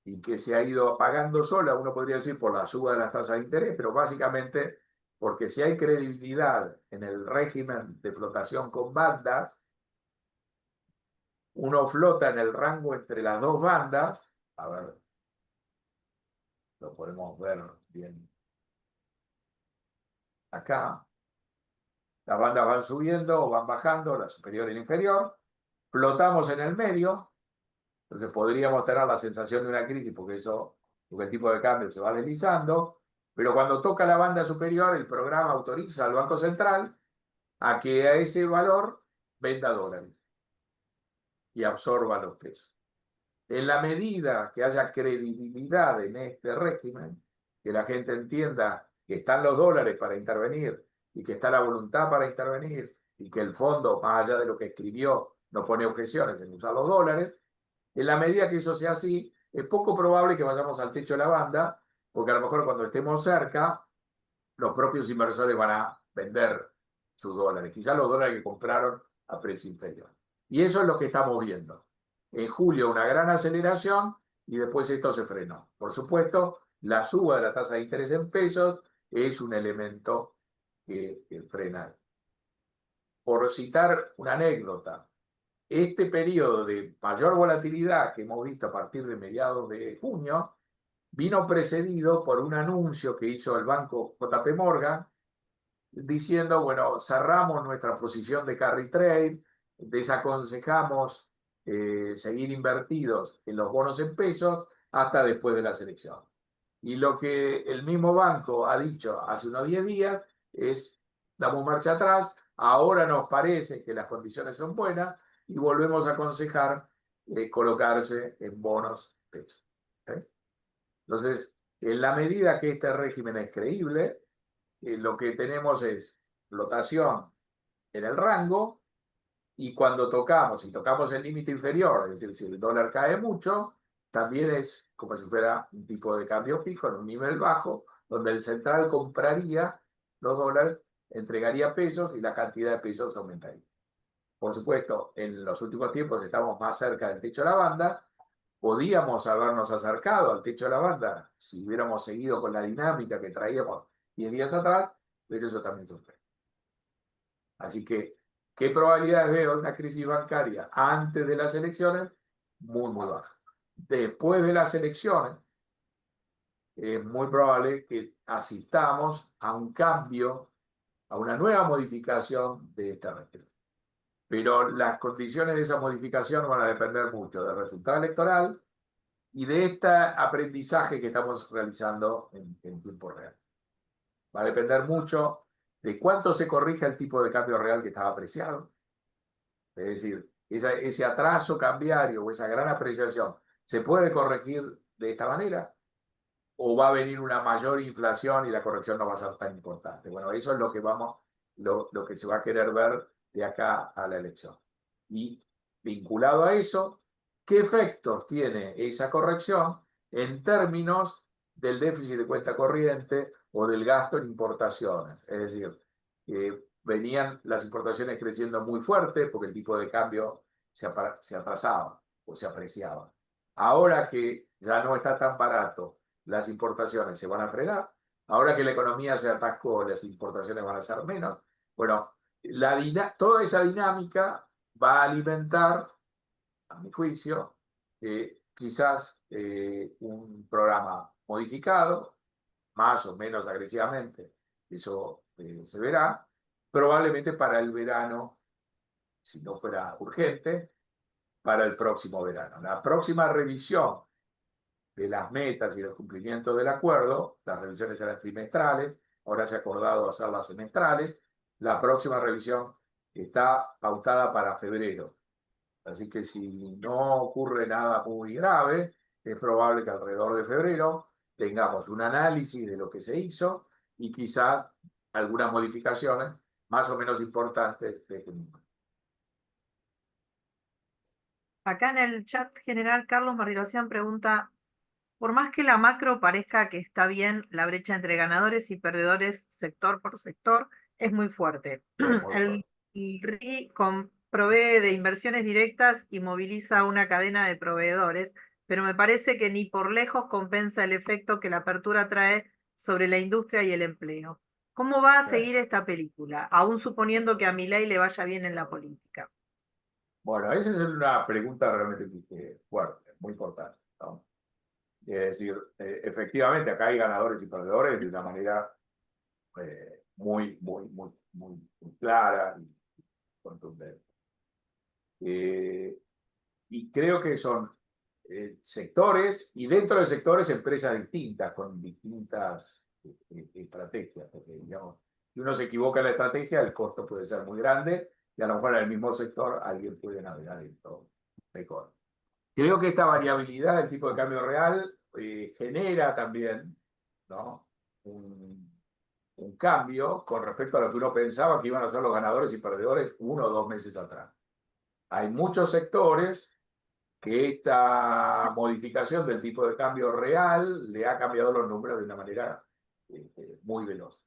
Speaker 3: y que se ha ido apagando sola, uno podría decir, por la suba de las tasas de interés, pero básicamente porque si hay credibilidad en el régimen de flotación con bandas, uno flota en el rango entre las dos bandas, a ver, lo podemos ver bien acá, las bandas van subiendo o van bajando, la superior y la inferior, flotamos en el medio. Entonces podríamos tener la sensación de una crisis porque el tipo de cambio se va deslizando, pero cuando toca la banda superior, el programa autoriza al Banco Central a que a ese valor venda dólares y absorba los pesos. En la medida que haya credibilidad en este régimen, que la gente entienda que están los dólares para intervenir y que está la voluntad para intervenir y que el fondo, más allá de lo que escribió, no pone objeciones en usar los dólares, en la medida que eso sea así, es poco probable que vayamos al techo de la banda, porque a lo mejor cuando estemos cerca, los propios inversores van a vender sus dólares, quizás los dólares que compraron a precio inferior. Y eso es lo que estamos viendo. En julio una gran aceleración y después esto se frenó. Por supuesto, la suba de la tasa de interés en pesos es un elemento que frena. Por citar una anécdota, este periodo de mayor volatilidad que hemos visto a partir de mediados de junio vino precedido por un anuncio que hizo el banco JP Morgan diciendo, bueno, cerramos nuestra posición de carry trade, desaconsejamos seguir invertidos en los bonos en pesos hasta después de las elecciones. Y lo que el mismo banco ha dicho hace unos 10 días es, damos marcha atrás, ahora nos parece que las condiciones son buenas y volvemos a aconsejar colocarse en bonos pesos. ¿Okay? Entonces, en la medida que este régimen es creíble, lo que tenemos es flotación en el rango y cuando tocamos, si tocamos el límite inferior, es decir, si el dólar cae mucho, también es como si fuera un tipo de cambio fijo en un nivel bajo, donde el central compraría los dólares, entregaría pesos y la cantidad de pesos aumentaría. Por supuesto, en los últimos tiempos estamos más cerca del techo de la banda, podíamos habernos acercado al techo de la banda si hubiéramos seguido con la dinámica que traíamos 10 días atrás, pero eso también sucede. Así que, ¿qué probabilidades veo de una crisis bancaria antes de las elecciones? Muy, muy baja. Después de las elecciones, es muy probable que asistamos a un cambio, a una nueva modificación de esta regla. Pero las condiciones de esa modificación van a depender mucho del resultado electoral y de este aprendizaje que estamos realizando en tiempo real. Va a depender mucho de cuánto se corrija el tipo de cambio real que estaba apreciado. Es decir, ese atraso cambiario o esa gran apreciación, ¿se puede corregir de esta manera? ¿O va a venir una mayor inflación y la corrección no va a ser tan importante? Bueno, eso es lo que lo que se va a querer ver de acá a la elección. Y vinculado a eso, ¿qué efectos tiene esa corrección en términos del déficit de cuenta corriente o del gasto en importaciones? Es decir, venían las importaciones creciendo muy fuerte porque el tipo de cambio se atrasaba o se apreciaba. Ahora que ya no está tan barato, las importaciones se van a frenar. Ahora que la economía se atascó, las importaciones van a ser menos. Bueno, toda esa dinámica va a alimentar, a mi juicio, quizás un programa modificado, más o menos agresivamente, eso se verá, probablemente para el verano, si no fuera urgente, para el próximo verano. La próxima revisión de las metas y los cumplimientos del acuerdo, las revisiones eran trimestrales, ahora se ha acordado hacerlas semestrales, la próxima revisión está pautada para febrero. Así que si no ocurre nada muy grave, es probable que alrededor de febrero tengamos un análisis de lo que se hizo y quizás algunas modificaciones más o menos importantes de este mismo.
Speaker 1: Acá en el chat general, Carlos Martirosyan pregunta, por más que la macro parezca que está bien, la brecha entre ganadores y perdedores sector por sector es muy fuerte. El RI provee de inversiones directas y moviliza una cadena de proveedores, pero me parece que ni por lejos compensa el efecto que la apertura trae sobre la industria y el empleo. ¿Cómo va a seguir esta película, aún suponiendo que a Milei le vaya bien en la política?
Speaker 3: Bueno, esa es una pregunta realmente fuerte, muy importante, ¿no? Es decir, efectivamente acá hay ganadores y perdedores de una manera muy clara y contundente. Y creo que son sectores, y dentro de sectores empresas distintas, con distintas estrategias, porque digamos, si uno se equivoca en la estrategia, el costo puede ser muy grande, y a lo mejor en el mismo sector alguien puede navegar esto mejor. Creo que esta variabilidad del tipo de cambio real genera también, ¿no?, un cambio con respecto a lo que uno pensaba que iban a ser los ganadores y perdedores 1 o 2 meses atrás. Hay muchos sectores que esta modificación del tipo de cambio real le ha cambiado los números de una manera muy veloz.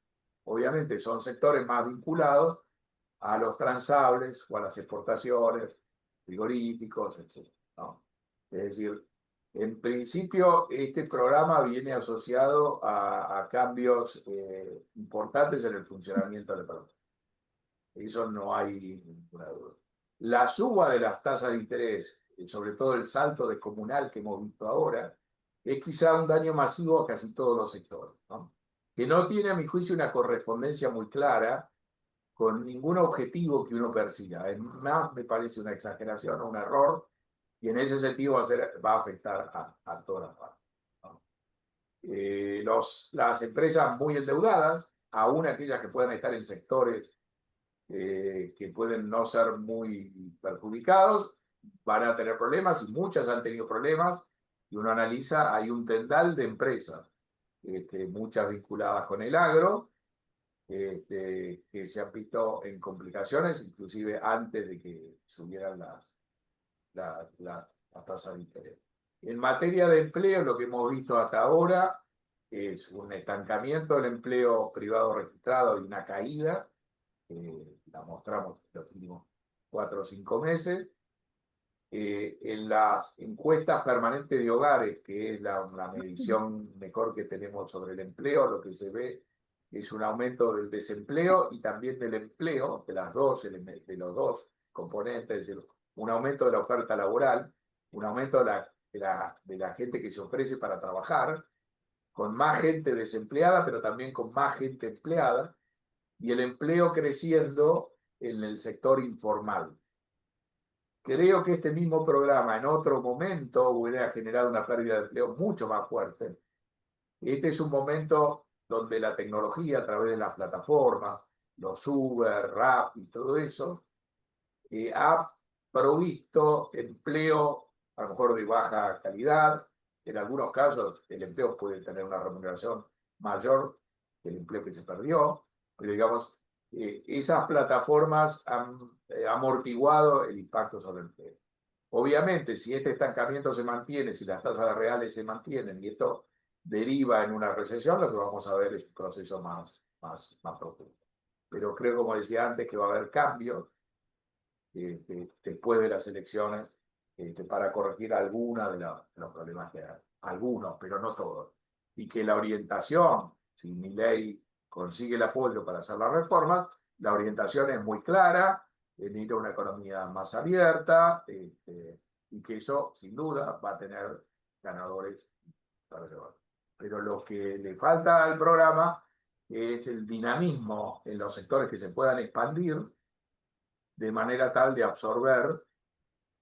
Speaker 3: Obviamente son sectores más vinculados a los transables o a las exportaciones, frigoríficos, etc., ¿no? Es decir, en principio este programa viene asociado a cambios importantes en el funcionamiento del producto. Eso no hay ninguna duda. La suba de las tasas de interés, sobre todo el salto descomunal que hemos visto ahora, es quizá un daño masivo a casi todos los sectores, ¿no? Que no tiene, a mi juicio, una correspondencia muy clara con ningún objetivo que uno persiga. Es más, me parece una exageración, un error, y en ese sentido va a afectar a todas las partes, ¿no? Las empresas muy endeudadas, aún aquellas que puedan estar en sectores que pueden no ser muy perjudicados, van a tener problemas, y muchas han tenido problemas, y uno analiza, hay un tendal de empresas, muchas vinculadas con el agro, que se han visto en complicaciones, inclusive antes de que subieran las tasas de interés. En materia de empleo, lo que hemos visto hasta ahora es un estancamiento del empleo privado registrado y una caída, la mostramos los últimos 4 o 5 meses. En las encuestas permanentes de hogares, que es la medición mejor que tenemos sobre el empleo, lo que se ve es un aumento del desempleo y también del empleo, de los dos componentes, es decir, un aumento de la oferta laboral, un aumento de la gente que se ofrece para trabajar, con más gente desempleada, pero también con más gente empleada, y el empleo creciendo en el sector informal. Creo que este mismo programa en otro momento hubiera generado una pérdida de empleo mucho más fuerte. Este es un momento donde la tecnología, a través de las plataformas, los Uber, Rappi y todo eso, ha provisto empleo, a lo mejor de baja calidad. En algunos casos, el empleo puede tener una remuneración mayor que el empleo que se perdió, pero digamos, esas plataformas han amortiguado el impacto sobre el empleo. Obviamente, si este estancamiento se mantiene, si las tasas reales se mantienen y esto deriva en una recesión, lo que vamos a ver es un proceso más profundo. Pero creo, como decía antes, que va a haber cambios después de las elecciones para corregir algunos de los problemas que hay. Algunos, pero no todos. Y que la orientación, si Milei consigue el apoyo para hacer las reformas, la orientación es muy clara, en ir a una economía más abierta, y que eso, sin duda, va a tener ganadores para llevar. Pero lo que le falta al programa es el dinamismo en los sectores que se puedan expandir de manera tal de absorber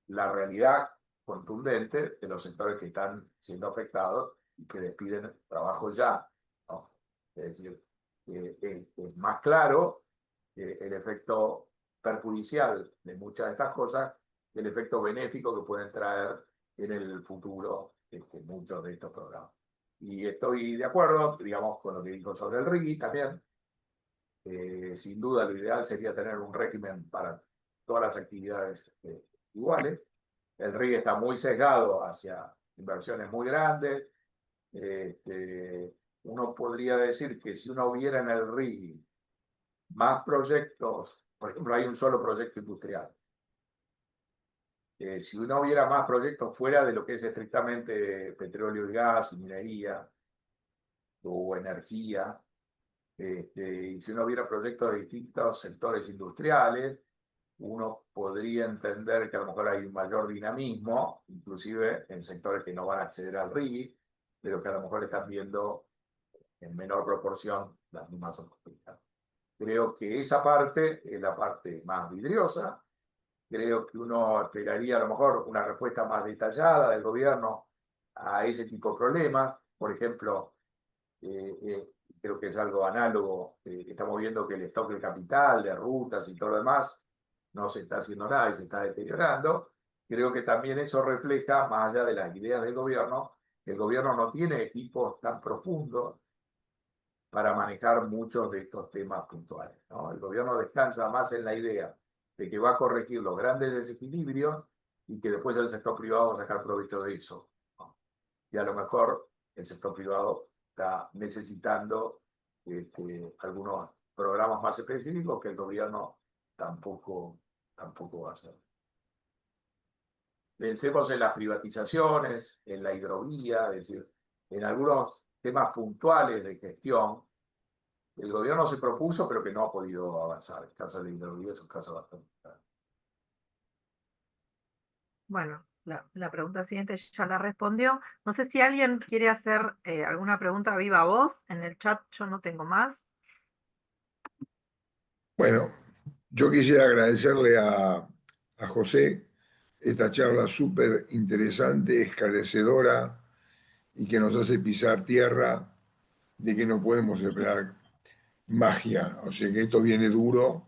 Speaker 3: la realidad contundente de los sectores que están siendo afectados y que despiden trabajo ya, ¿no? Es decir, es más claro el efecto perjudicial de muchas de estas cosas que el efecto benéfico que pueden traer en el futuro muchos de estos programas. Y estoy de acuerdo, digamos, con lo que dijo sobre el RIGI también. Sin duda, lo ideal sería tener un régimen para todas las actividades iguales. El RIGI está muy sesgado hacia inversiones muy grandes. Uno podría decir que si uno viera en el RIGI más proyectos, por ejemplo, hay un solo proyecto industrial. Si uno viera más proyectos fuera de lo que es estrictamente petróleo y gas, y minería o energía, y si uno viera proyectos de distintos sectores industriales, uno podría entender que a lo mejor hay un mayor dinamismo, inclusive en sectores que no van a acceder al RIGI, pero que a lo mejor están viendo en menor proporción las mismas oportunidades. Creo que esa parte es la parte más vidriosa. Creo que uno esperaría a lo mejor una respuesta más detallada del gobierno a ese tipo de problemas. Por ejemplo, creo que es algo análogo, estamos viendo que el stock de capital, de rutas y todo lo demás, no se está haciendo nada y se está deteriorando. Creo que también eso refleja, más allá de las ideas del gobierno, que el gobierno no tiene equipos tan profundos para manejar muchos de estos temas puntuales, ¿no? El gobierno descansa más en la idea de que va a corregir los grandes desequilibrios y que después el sector privado va a sacar provecho de eso, ¿no? Y a lo mejor el sector privado está necesitando algunos programas más específicos que el gobierno tampoco va a hacer. Pensemos en las privatizaciones, en la hidrovía, es decir, en algunos temas puntuales de gestión. El gobierno se propuso, pero que no ha podido avanzar. El caso de la hidrovía es un caso bastante claro.
Speaker 1: Bueno, la pregunta siguiente ya la respondió. No sé si alguien quiere hacer alguna pregunta a viva voz. En el chat yo no tengo más.
Speaker 2: Bueno, yo quisiera agradecerle a José esta charla súper interesante, esclarecedora y que nos hace pisar tierra de que no podemos esperar magia. O sea que esto viene duro.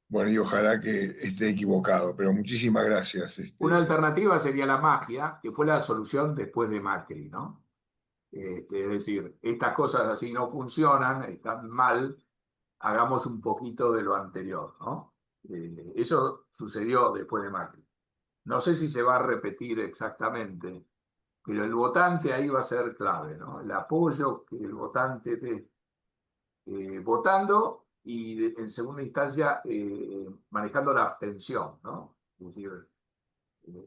Speaker 2: Bueno, y ojalá que esté equivocado, pero muchísimas gracias.
Speaker 3: Una alternativa sería la magia, que fue la solución después de Macri, ¿no? Es decir, estas cosas así no funcionan, están mal, hagamos un poquito de lo anterior, ¿no? Eso sucedió después de Macri. No sé si se va a repetir exactamente, pero el votante ahí va a ser clave, ¿no? El apoyo que el votante dé votando y en segunda instancia manejando la abstención, ¿no? Es decir,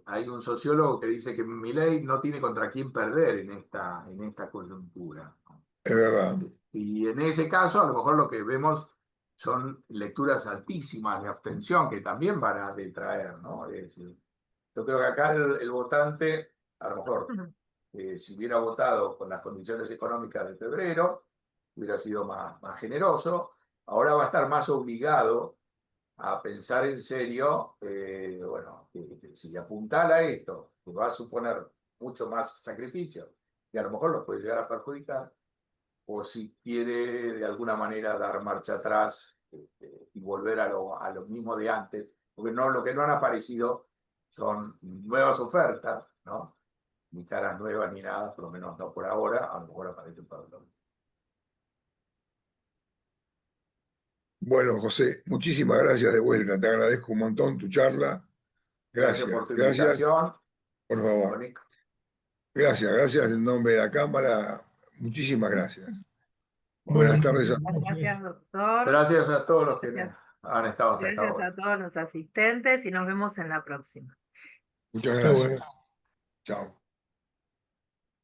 Speaker 3: hay un sociólogo que dice que Milei no tiene contra quién perder en esta coyuntura, ¿no?
Speaker 2: Es verdad.
Speaker 3: Y en ese caso, a lo mejor lo que vemos son lecturas altísimas de abstención que también van a detraer, ¿no? Es decir, yo creo que acá el votante, a lo mejor, si hubiera votado con las condiciones económicas de febrero, hubiera sido más generoso. Ahora va a estar más obligado a pensar en serio, bueno, que si apuntala a esto, que va a suponer mucho más sacrificio, y a lo mejor lo puede llegar a perjudicar, o si quiere de alguna manera dar marcha atrás y volver a lo mismo de antes, porque no, lo que no han aparecido son nuevas ofertas, ¿no? Ni caras nuevas ni nada, por lo menos no por ahora, a lo mejor aparecen para otro.
Speaker 2: Bueno, José, muchísimas gracias de vuelta. Te agradezco un montón tu charla.
Speaker 3: Gracias
Speaker 2: Gracias,
Speaker 3: por tu
Speaker 2: gracias,
Speaker 3: invitación,
Speaker 2: por favor.
Speaker 3: Mónica.
Speaker 2: Gracias, gracias en nombre de la Cámara. Muchísimas gracias.
Speaker 4: Bueno,
Speaker 2: Buenas tardes a
Speaker 4: gracias.
Speaker 1: Gracias, doctor.
Speaker 3: Gracias a todos los que
Speaker 1: Gracias,
Speaker 3: han estado hasta esta
Speaker 1: gracias
Speaker 3: hora.
Speaker 1: a todos los asistentes y nos vemos en la próxima.
Speaker 2: Muchas
Speaker 4: Está
Speaker 2: gracias.
Speaker 4: bueno.
Speaker 2: Chao.